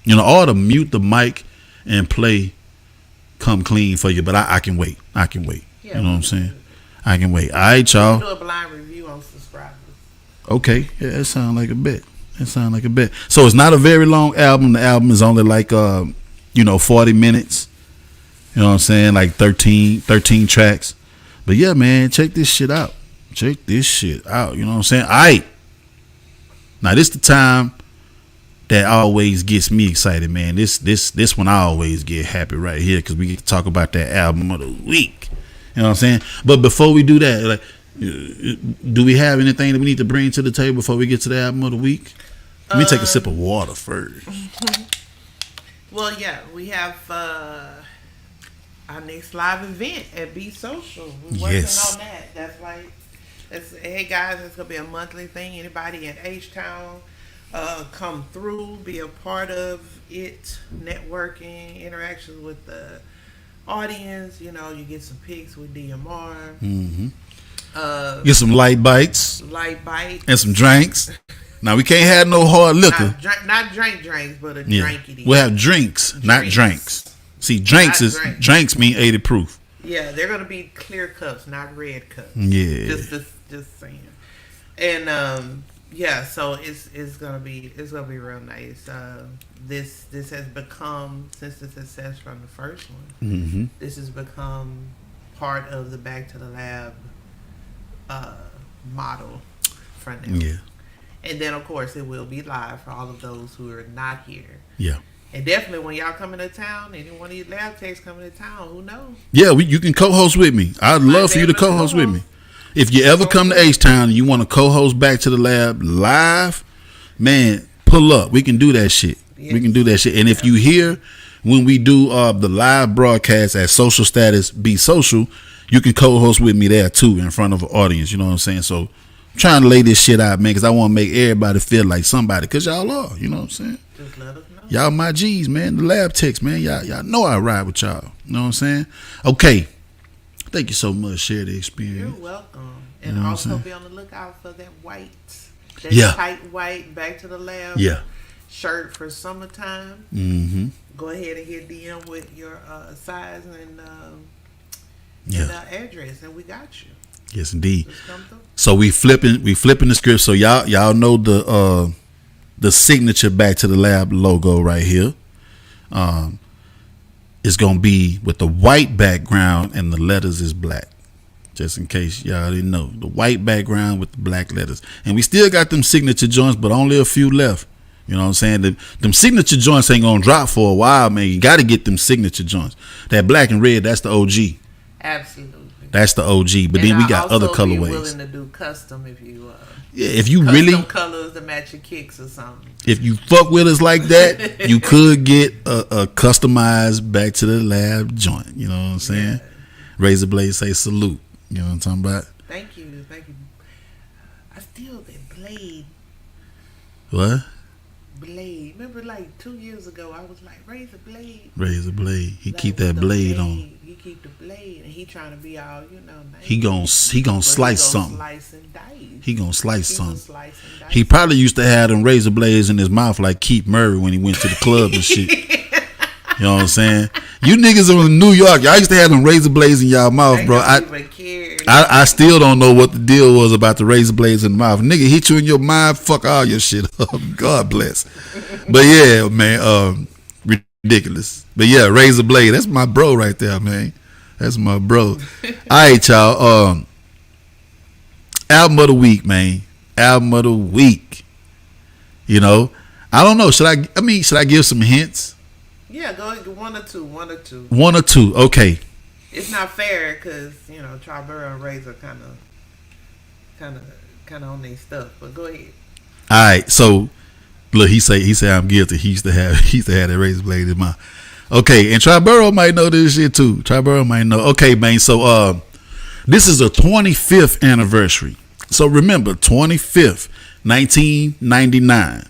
You know, all to mute the mic and play Come Clean for you, but I can wait. Yeah, you know what I'm saying? I can wait. All right, y'all. Do a blind review on subscribers. Okay, yeah, that sounds like a bet. So it's not a very long album. The album is only like 40 minutes. You know what I'm saying? Like 13 tracks. But yeah, man, check this shit out. You know what I'm saying? All right. Now this the time that always gets me excited, man. This one I always get happy right here because we get to talk about that album of the week. You know what I'm saying? But before we do that, like, do we have anything that we need to bring to the table before we get to the album of the week? Let me take a sip of water first. Well, yeah, we have our next live event at Be Social. We're working on that. Hey guys, it's gonna be a monthly thing. Anybody in H-Town, come through, be a part of it. Networking, interactions with the audience. You know, you get some pics with DMR. Mm-hmm. Get some light bites, and some drinks. Now we can't have no hard liquor. Not drinks, but a drinky. We'll have drinks, not drinks. See, drinks mean 80 proof. Yeah, they're gonna be clear cups, not red cups. Yeah, just saying. And yeah, so it's gonna be real nice. This has become, since the success from the first one, mm-hmm. this has become part of the Back to the Lab model for now. Yeah. And then, of course, it will be live for all of those who are not here. Yeah. And definitely, when y'all coming to town, any one of these lab techs coming to town, who knows? Yeah, you can co-host with me. I'd love for you to co-host with me. If you ever come to H-Town and you want to co-host Back to the Lab live, man, pull up. We can do that shit. Yes. We can do that shit. And if you hear when we do the live broadcast at Social Status Be Social, you can co-host with me there too in front of an audience. You know what I'm saying? So I'm trying to lay this shit out, man, because I want to make everybody feel like somebody, because y'all are. You know what I'm saying? Just let us know. Y'all my G's, man. The lab techs, man. Y'all know I ride with y'all. You know what I'm saying? Okay. Thank you so much. Share the experience. You're welcome. And you know also be on the lookout for that tight white Back to the Lab shirt for summertime. Mm-hmm. Go ahead and hit DM with your size and address, and we got you. Yes, indeed. So we flipping the script. So y'all know the signature Back to the Lab logo right here. It's gonna be with the white background and the letters is black. Just in case y'all didn't know, the white background with the black letters, and we still got them signature joints, but only a few left. You know what I'm saying? Them signature joints ain't gonna drop for a while, man. You got to get them signature joints. That black and red, that's the OG. Absolutely. That's the OG. But then we got other colorways. Be willing to do custom if you. If you really colors to match your kicks or something. If you fuck with us like that, you could get a customized Back to the Lab joint. You know what I'm saying? Yeah. Razor Blade say salute. You know what I'm talking about? Thank you. I steal that blade. What? Blade. Remember, like 2 years ago, I was like, Razor Blade. He keep that blade on. He keep the blade, and he trying to be all, you know. Nice. He gonna slice something. Slice and dice. He gonna slice something. He probably used to have them razor blades in his mouth like Keith Murray when he went to the club and shit. You know what I'm saying? You niggas in New York, y'all used to have them razor blades in y'all mouth, bro. I still don't know what the deal was about the razor blades in the mouth. Nigga hit you in your mind, fuck all your shit up. God bless. But yeah, man, ridiculous. But yeah, razor blade, that's my bro right there, man. That's my bro. All right, y'all. Album of the week, man. Album of the week. You know, I don't know. Should I give some hints? Yeah, go ahead. One or two. Okay. It's not fair because Triborough and Razor kind of on their stuff. But go ahead. All right. So look, he say I'm guilty. He used to have that razor blade in his mouth. Okay, and Triborough might know this shit too. Triborough might know. Okay, man. So this is a 25th anniversary. So remember, 25th, 1999.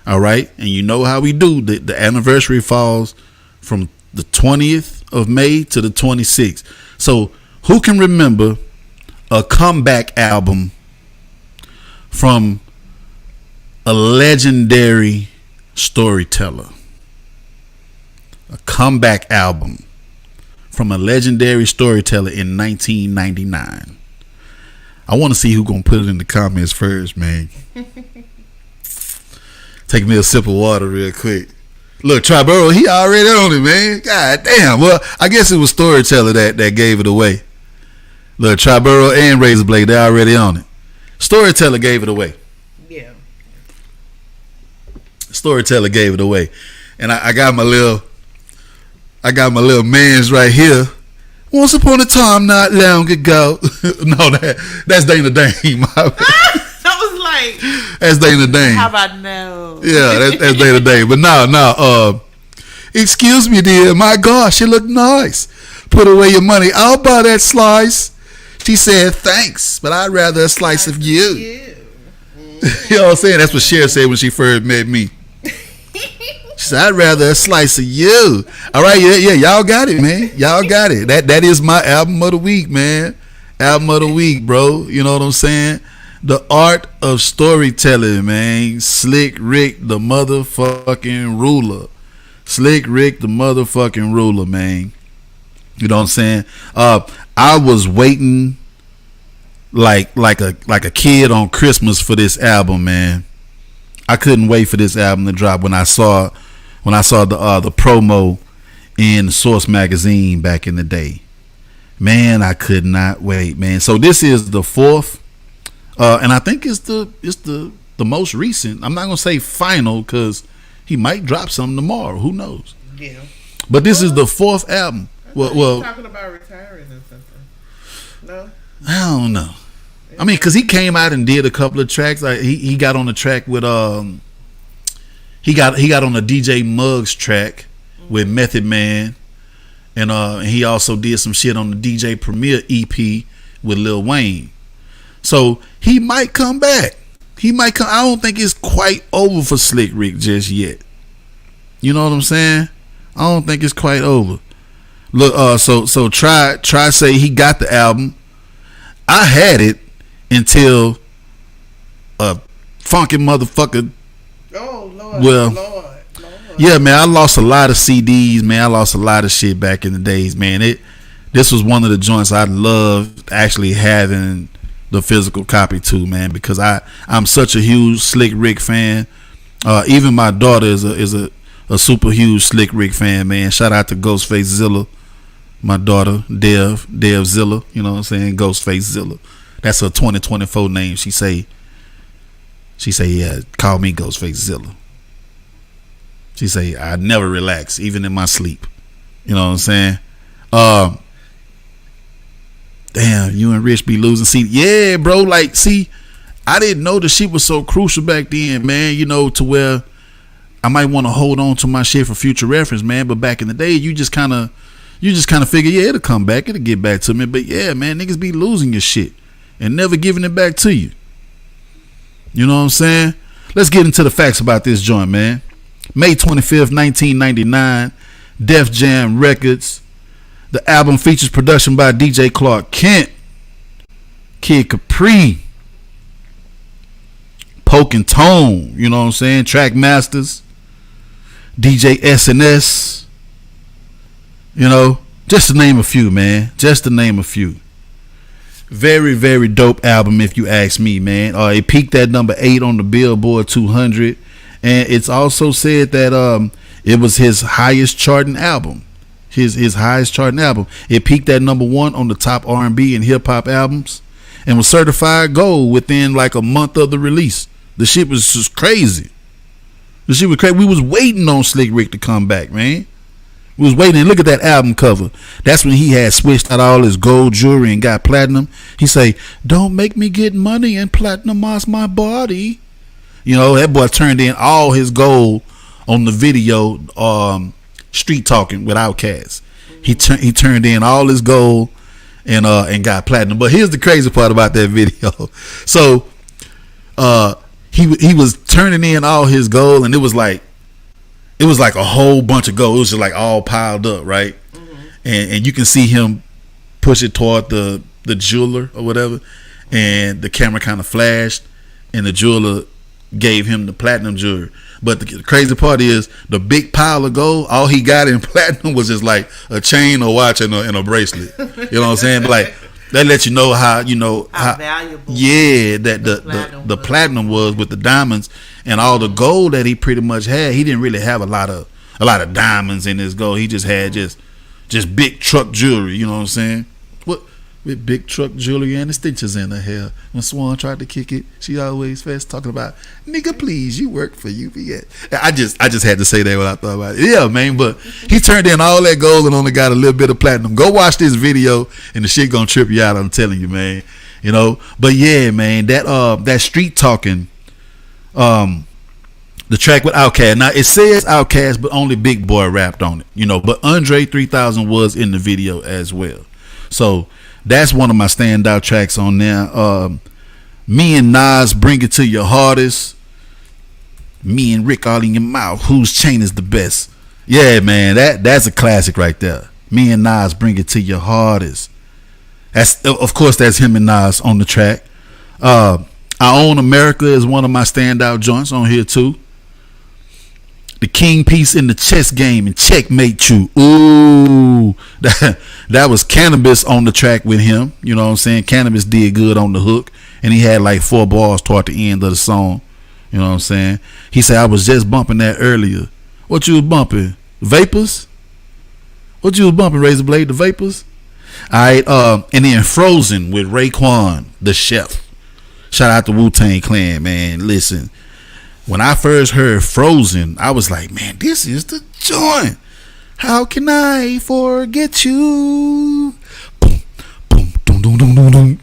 All right, and you know how we do. The anniversary falls from the 20th of May to the 26th. So who can remember a comeback album from a legendary storyteller. A comeback album from a legendary storyteller in 1999. I want to see who gonna put it in the comments first, man. Take me a sip of water real quick. Look, Triborough, he already on it, man. God damn. Well, I guess it was storyteller that gave it away. Look, Triborough and Razorblade, they already on it. Storyteller gave it away. Yeah. Storyteller gave it away, and I got my little man's right here. Once upon a time, not long ago. No, that's Dana Dane. That was like, that's Dana Dane. how about no? Yeah, that's Dana Dane. But no. Excuse me, dear. My gosh, it look nice. Put away your money. I'll buy that slice. She said, thanks, but I'd rather a slice of you. You know what I'm saying? That's what Cher said when she first met me. She said, I'd rather a slice of you. All right, yeah, y'all got it, man. Y'all got it. That is my album of the week, man. Album of the week, bro. You know what I'm saying? The Art of Storytelling, man. Slick Rick, the motherfucking ruler. Slick Rick, the motherfucking ruler, man. You know what I'm saying? I was waiting like a kid on Christmas for this album, man. I couldn't wait for this album to drop when I saw the promo in Source magazine back in the day. Man, I could not wait, man. So this is the fourth, and I think it's the most recent. I'm not gonna say final because he might drop something tomorrow. Who knows? Yeah. But this is the fourth album. Well, talking about retiring or something. No, I don't know. I mean, cause he came out and did a couple of tracks. Like he got on the track with he got on the DJ Muggs track with Method Man, and he also did some shit on the DJ Premier EP with Lil Wayne. So he might come back. He might come. I don't think it's quite over for Slick Rick just yet. You know what I'm saying? I don't think it's quite over. Look, so try say he got the album. I had it until a funky motherfucker. Oh Lord, well, Lord. Yeah, man, I lost a lot of CDs, man. I lost a lot of shit back in the days, man. This was one of the joints I loved actually having the physical copy too, man, because I'm such a huge Slick Rick fan. Even my daughter is a super huge Slick Rick fan, man. Shout out to Ghostface Zilla. My daughter, Dev Zilla, you know what I'm saying? Ghostface Zilla. That's her 2024 name. She say, yeah, call me Ghostface Zilla. She say, I never relax, even in my sleep. You know what I'm saying? Damn, you and Rich be losing. See, yeah, bro, like, see, I didn't know the shit was so crucial back then, man, you know, to where I might want to hold on to my shit for future reference, man. But back in the day, you just kind of figure, yeah, it'll come back, it'll get back to me. But yeah, man, niggas be losing your shit and never giving it back to you. You know what I'm saying? Let's get into the facts about this joint, man. May 25th, 1999, Def Jam Records. The album features production by DJ Clark Kent, Kid Capri, Poke and Tone, you know what I'm saying? Track Masters, DJ SNS. You know, just to name a few, man. Just to name a few. Very, very dope album, if you ask me, man. It peaked at number 8 on the Billboard 200, and it's also said that it was his highest charting album. His highest charting album. It peaked at number 1 on the top R&B and hip hop albums, and was certified gold within like a month of the release. The shit was just crazy. The shit was crazy. We was waiting on Slick Rick to come back, man. We was waiting. Look at that album cover. That's when he had switched out all his gold jewelry and got platinum. He say, "Don't make me get money and platinumize my body." You know, that boy turned in all his gold on the video, Street Talking with Outkast. He turned in all his gold and got platinum. But here's the crazy part about that video. So he was turning in all his gold, and it was like a whole bunch of gold. It was just like all piled up, right? Mm-hmm. And you can see him push it toward the jeweler or whatever, and the camera kind of flashed, and the jeweler gave him the platinum jewelry. But the crazy part is the big pile of gold. All he got in platinum was just like a chain, a watch, and a bracelet. You know what I'm saying? But like that lets you know how how valuable. Yeah, that the platinum was with the diamonds and all the gold that he pretty much had. He didn't really have a lot of diamonds in his gold. He just had just big truck jewelry. You know what I'm saying? What? With big truck jewelry and the stitches in her hair. When Swan tried to kick it, she always fast talking about, nigga, please, you work for UPS. I just had to say that when I thought about it. Yeah, man, but he turned in all that gold and only got a little bit of platinum. Go watch this video and the shit gonna trip you out, I'm telling you, man. You know, but yeah, man, that street talking, the track with Outkast. Now it says Outkast, but only Big Boy rapped on it, you know. But Andre 3000 was in the video as well. So that's one of my standout tracks on there. Me and Nas, Bring It to Your Hardest. Me and Rick all in your mouth. Whose chain is the best? Yeah, man, that's a classic right there. Me and Nas, Bring It to Your Hardest. That's, of course, that's him and Nas on the track. I Own America is one of my standout joints on here too. The king piece in the chess game and checkmate you. Ooh, that was Cannabis on the track with him. You know what I'm saying? Cannabis did good on the hook, and he had like 4 bars toward the end of the song. You know what I'm saying? He said, I was just bumping that earlier. What you was bumping? Vapors? What you was bumping, Razor Blade? The Vapors? All right, and then Frozen with Raekwon, the chef. Shout out to Wu-Tang Clan, man. Listen. When I first heard Frozen, I was like, man, this is the joint. How can I forget you? Boom, boom, boom, boom, boom, boom, boom,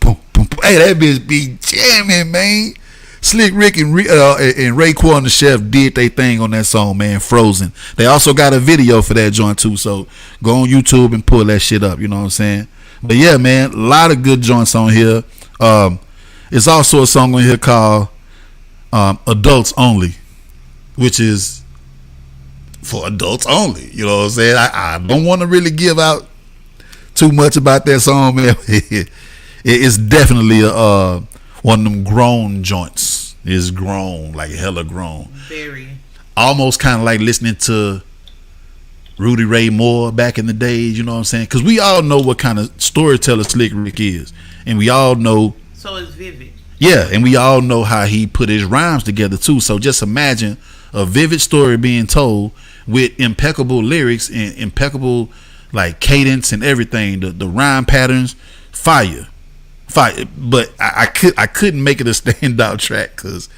boom, boom. Hey, that bitch be jamming, man. Slick Rick and Raekwon the Chef did their thing on that song, man, Frozen. They also got a video for that joint too, so go on YouTube and pull that shit up, you know what I'm saying? But yeah, man, a lot of good joints on here. It's also a song on here called Adults Only, which is for adults only. You know what I'm saying? I don't want to really give out too much about that song, man. It's definitely one of them grown joints. It's grown, like hella grown. Very. Almost kind of like listening to Rudy Ray Moore back in the days, you know what I'm saying? Because we all know what kind of storyteller Slick Rick is. And we all know. So it's vivid. Yeah, and we all know how he put his rhymes together too. So just imagine a vivid story being told with impeccable lyrics and impeccable like cadence and everything. The rhyme patterns, fire. But I couldn't make it a standout track because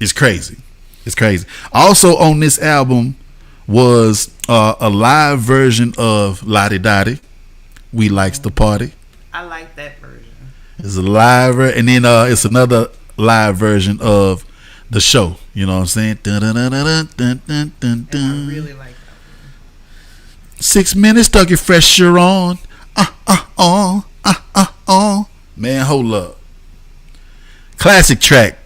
it's crazy. It's crazy. Also on this album was a live version of Lottie Dottie. We Likes to Party. I like that version. It's a live, and then it's another live version of the show. You know what I'm saying? Dun, dun, dun, dun, dun, dun, dun, dun. I really like that one. 6 minutes, stuck it fresher on. Man, hold up. Classic track,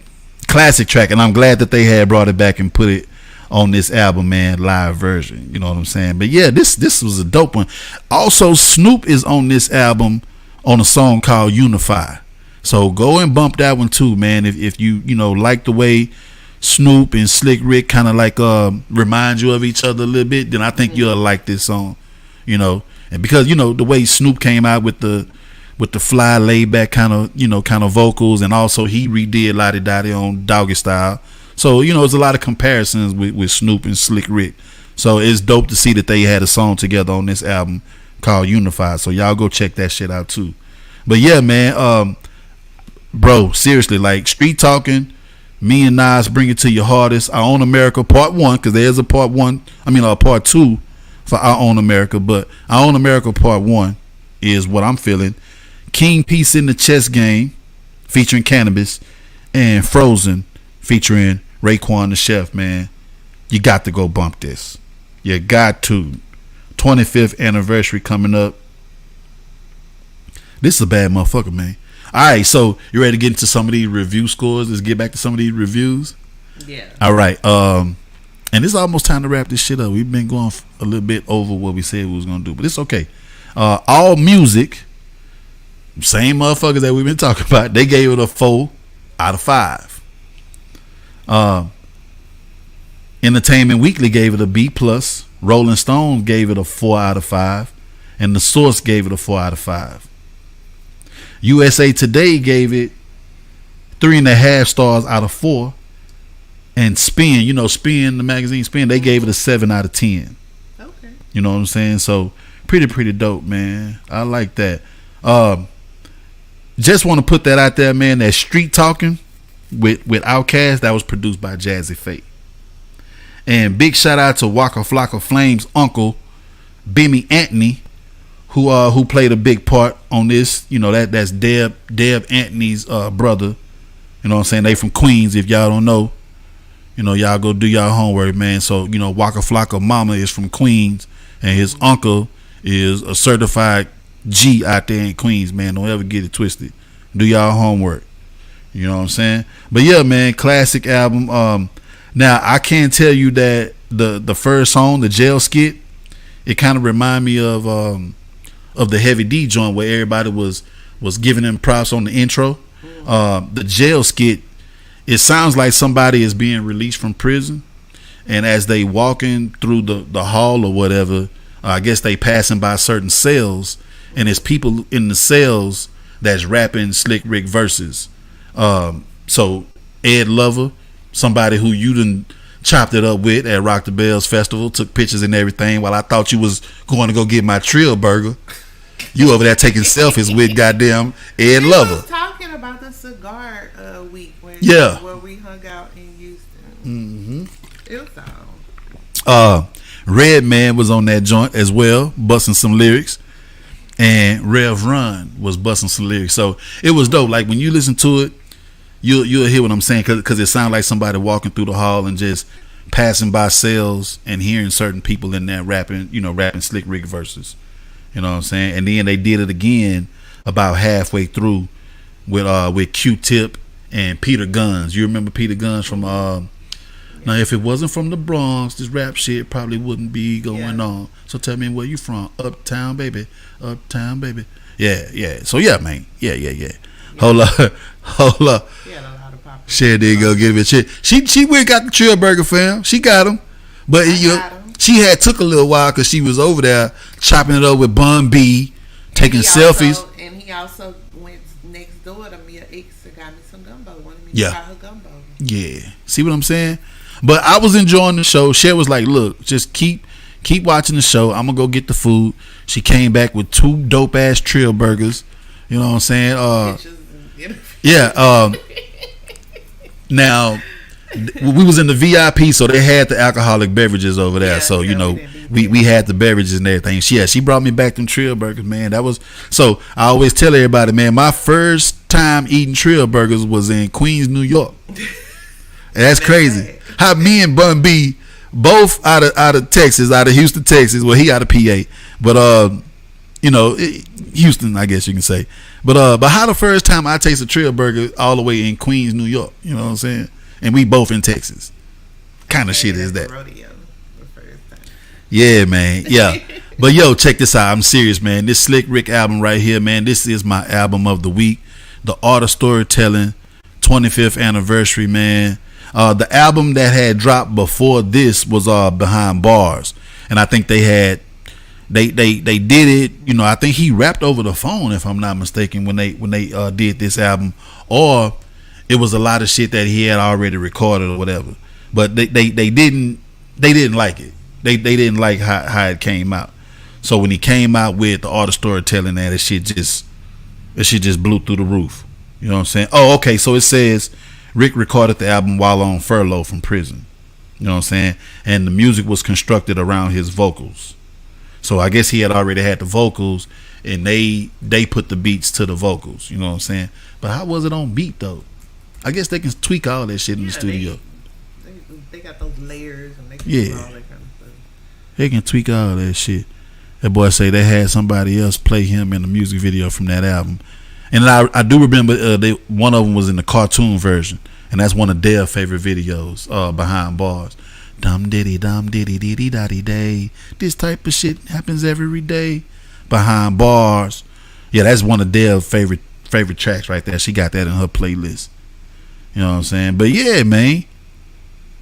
and I'm glad that they had brought it back and put it on this album, man, live version. You know what I'm saying? But yeah, this was a dope one. Also, Snoop is on this album on a song called Unify. So go and bump that one too, man. If you like the way Snoop and Slick Rick kind of like remind you of each other a little bit, then I think you'll like this song. You know, and because the way Snoop came out with the fly laid back kind of vocals, and also he redid Lottie Dottie on Doggy Style. So there's a lot of comparisons with Snoop and Slick Rick. So it's dope to see that they had a song together on this album called Unified. So y'all go check that shit out too. But yeah, man, bro, seriously, like street talking, me and Nas, Bring It to Your Hardest, I Own America Part 1, because there's a Part 2 for I Own America, but I Own America Part 1 is what I'm feeling. King Piece in the Chess Game featuring Cannabis, and Frozen featuring Raekwon the Chef, man. You got to go bump this. You got to. 25th anniversary coming up. This is a bad motherfucker, man. Alright, so you ready to get into some of these review scores? Let's get back to some of these reviews. Yeah. Alright, and it's almost time to wrap this shit up. We've been going a little bit over what we said we was gonna do, but it's okay. All Music, same motherfuckers that we've been talking about, they gave it a 4 out of 5. Entertainment Weekly gave it a B plus. Rolling Stone gave it a 4 out of 5, and The Source gave it a 4 out of 5. USA Today gave it 3.5 stars out of 4, and Spin, Spin, the magazine Spin, they gave it a 7 out of 10. Okay. You know what I'm saying? So pretty dope, man. I like that. Just want to put that out there, man. That Street Talking with Outkast, that was produced by Jazzy Faye. And big shout out to Waka Flocka Flame's uncle, Bimmy Anthony, who played a big part on this. That's Deb Anthony's brother. You know what I'm saying? They from Queens, if y'all don't know. Y'all go do y'all homework, man. So, Waka Flocka mama is from Queens, and his uncle is a certified G out there in Queens, man. Don't ever get it twisted. Do y'all homework. You know what I'm saying? But yeah, man, classic album. Now I can tell you that the first song, the jail skit, it kind of remind me of the Heavy D joint where everybody was giving him props on the intro. The jail skit, it sounds like somebody is being released from prison, and as they walking through the hall or whatever, I guess they passing by certain cells, and there's people in the cells that's rapping Slick Rick verses. So Ed Lover, somebody who you done chopped it up with at Rock the Bells Festival, took pictures and everything while I thought you was going to go get my Trill Burger. You over there taking selfies with goddamn Ed Lover. Was talking about the cigar week where we hung out in Houston. Mm-hmm. It was on. Redman was on that joint as well, busting some lyrics, and Rev Run was busting some lyrics. So it was dope. Like when you listen to it, you'll hear what I'm saying, because it sounds like somebody walking through the hall and just passing by cells and hearing certain people in there rapping Slick Rick verses. You know what I'm saying? And then they did it again about halfway through with Q-Tip and Peter Guns. You remember Peter Guns from now, if it wasn't from the Bronx, this rap shit probably wouldn't be going on. So tell me where you from. Uptown baby. Yeah. So yeah, man. Yeah. Hold up. He had a lot of pop. Shit, did go give it shit. She went got the Trill Burger, fam. She got him, but she had took a little while because she was over there chopping it up with Bun B, taking selfies. And he also went next door to Mia X and got me some gumbo. Wanted me to try her gumbo. Yeah, see what I'm saying? But I was enjoying the show. Cher was like, "Look, just keep watching the show. I'm gonna go get the food." She came back with 2 dope ass Trill Burgers. You know what I'm saying? Yeah. Now we was in the VIP, so they had the alcoholic beverages over there. So we had the beverages and everything. She brought me back them Trill Burgers, man. That was so. I always tell everybody, man, my first time eating Trill Burgers was in Queens, New York. That's crazy. How me and Bun B both out of Texas, out of Houston, Texas. Well, he out of PA, but Houston, I guess you can say. But how the first time I tasted Trill Burger all the way in Queens, New York, you know what I'm saying? And we both in Texas. Kind of shit is that? Rodeo, the first time. Yeah, man. Yeah. But yo, check this out. I'm serious, man. This Slick Rick album right here, man. This is my album of the week. The Art of Storytelling, 25th anniversary, man. The album that had dropped before this was Behind Bars, and I think they did it. I think he rapped over the phone, if I'm not mistaken, when they did this album, or it was a lot of shit that he had already recorded or whatever. But they didn't like it. They didn't like how it came out. So when he came out with the Art of Storytelling, that shit just blew through the roof. You know what I'm saying? Oh, okay. So it says Rick recorded the album while on furlough from prison. You know what I'm saying? And the music was constructed around his vocals. So I guess he had already had the vocals, and they put the beats to the vocals. You know what I'm saying? But how was it on beat though? I guess they can tweak all that shit in the studio. They got those layers, and they can do all that kind of stuff. They can tweak all that shit. That boy say they had somebody else play him in the music video from that album. And I do remember one of them was in the cartoon version, and that's one of their favorite videos, Behind Bars. Dum diddy diddy dotty day. This type of shit happens every day. Behind Bars. Yeah, that's one of their favorite tracks right there. She got that in her playlist. You know what I'm saying? But yeah, man.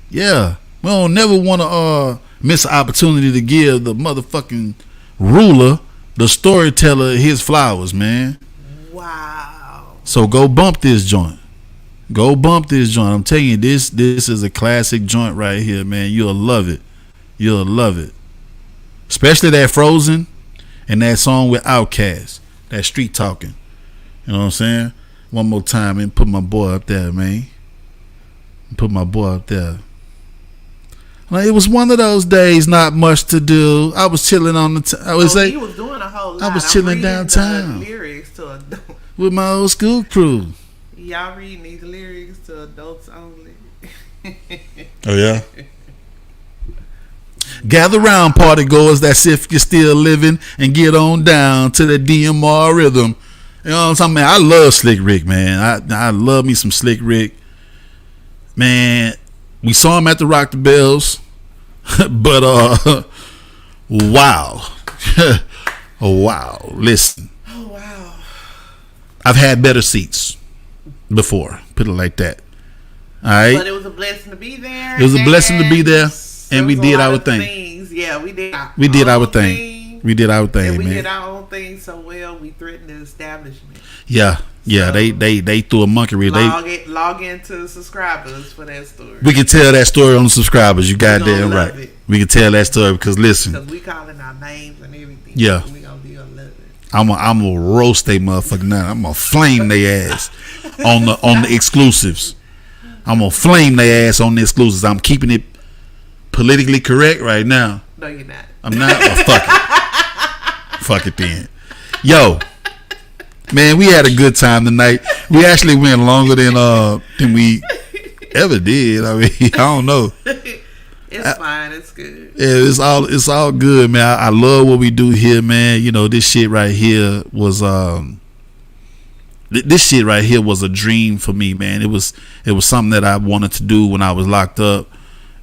Yeah. We don't never want to miss an opportunity to give the motherfucking ruler, the storyteller, his flowers, man. Wow. So go bump this joint. Go bump this joint. I'm telling you, this is a classic joint right here, man. You'll love it. You'll love it. Especially that Frozen and that song with Outkast. That Street Talking. You know what I'm saying? One more time and put my boy up there, man. Put my boy up there. Like, it was one of those days, not much to do. I was chilling on the. He was doing a whole lot. I was chilling downtown. Lyrics to adults. With my old school crew. Y'all reading these lyrics to adults only. Oh yeah. Gather round, party goers. That's if you're still living, and get on down to the DMR rhythm. You know what I'm talking about? I love Slick Rick, man. I love me some Slick Rick. Man, we saw him at the Rock the Bells, but wow. Wow. Listen. Oh wow. I've had better seats before. Put it like that. All right. But it was a blessing to be there. It was a blessing to be there, and we did our thing. Things. Yeah, we did. We did our thing. We did our thing, we man. did our own thing so well. We threatened the establishment. Yeah. So they threw a monkey. Log into subscribers for that story. We can tell that story on the subscribers. You goddamn right. It. We can tell that story because listen. Because we calling our names and everything. Yeah. We gonna love it. I'm gonna roast they motherfucker now. I'm gonna flame their ass on the exclusives. I'm gonna flame their ass on the exclusives. I'm keeping it politically correct right now. No, you're not. I'm not. Well, fuck it. Fuck it then. Yo. Man, we had a good time tonight. We actually went longer than we ever did. I mean, I don't know. It's fine. It's good. Yeah, it's all good, man. I love what we do here, man. You know, this shit right here was this shit right here was a dream for me, man. It was something that I wanted to do when I was locked up.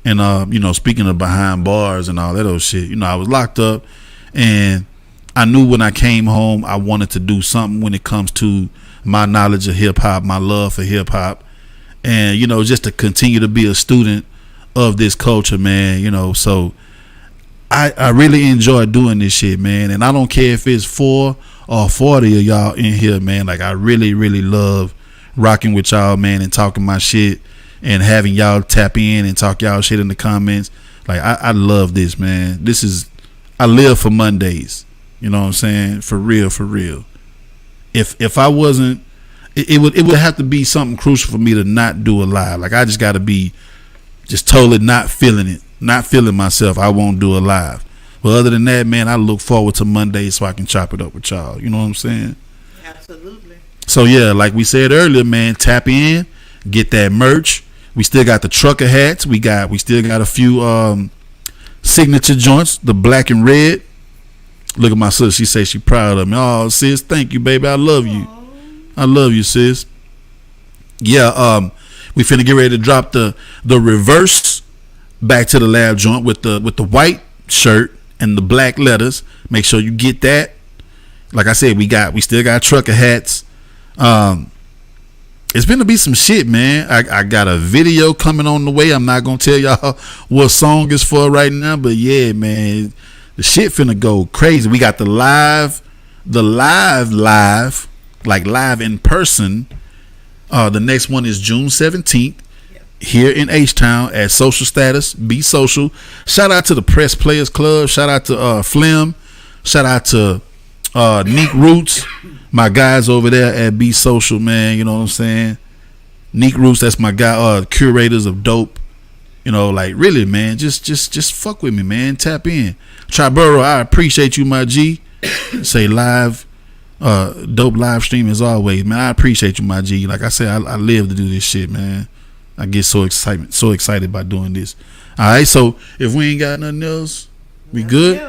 And you know, speaking of behind bars and all that old shit, you know, I was locked up, and I knew when I came home I wanted to do something when it comes to my knowledge of hip hop, my love for hip hop, and you know, just to continue to be a student of this culture, man. You know, so I really enjoy doing this shit, man. And I don't care if it's 4 or 40 of y'all in here, man. Like, I really, really love rocking with y'all, man, and talking my shit and having y'all tap in and talk y'all shit in the comments. Like, I love this, man. I live for Mondays. You know what I'm saying? For real, for real. If I wasn't, it would have to be something crucial for me to not do a live. Like, I just got to be just totally not feeling it, not feeling myself. I won't do a live. But other than that, man, I look forward to Mondays so I can chop it up with y'all. You know what I'm saying? Absolutely. So yeah, like we said earlier, man, tap in, get that merch. We still got the trucker hats. We still got a few signature joints, the black and red. Look at my sister. She says she proud of me. Oh, sis, thank you, baby. I love you. I love you, sis. Yeah, we finna get ready to drop the reverse Back to the Lab joint with the white shirt and the black letters. Make sure you get that. Like I said, we still got trucker hats. It's gonna be some shit, man. I got a video coming on the way. I'm not gonna tell y'all what song is for right now, but yeah, man. The shit finna go crazy. We got the live, like live in person. The next one is June 17th here in H-Town at Social Status. Be Social. Shout out to the Press Players Club. Shout out to Flim. Shout out to Neek Roots, my guys over there at Be Social, man. You know what I'm saying? Neek Roots, that's my guy. Curators of Dope. You know, like, really, man, just fuck with me, man. Tap in. Triborough, I appreciate you, my G. Say live, dope live stream as always, man. I appreciate you, my G. Like I said, I live to do this shit, man. I get so excited by doing this. All right, so if we ain't got nothing else, we good?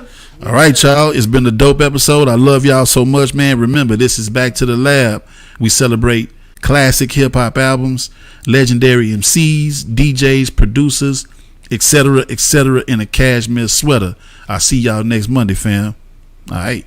All right, y'all. It's been a dope episode. I love y'all so much, man. Remember, this is Back to the Lab. We celebrate classic hip hop albums, legendary MCs, DJs, producers, etc., in a cashmere sweater. I'll see y'all next Monday, fam. All right.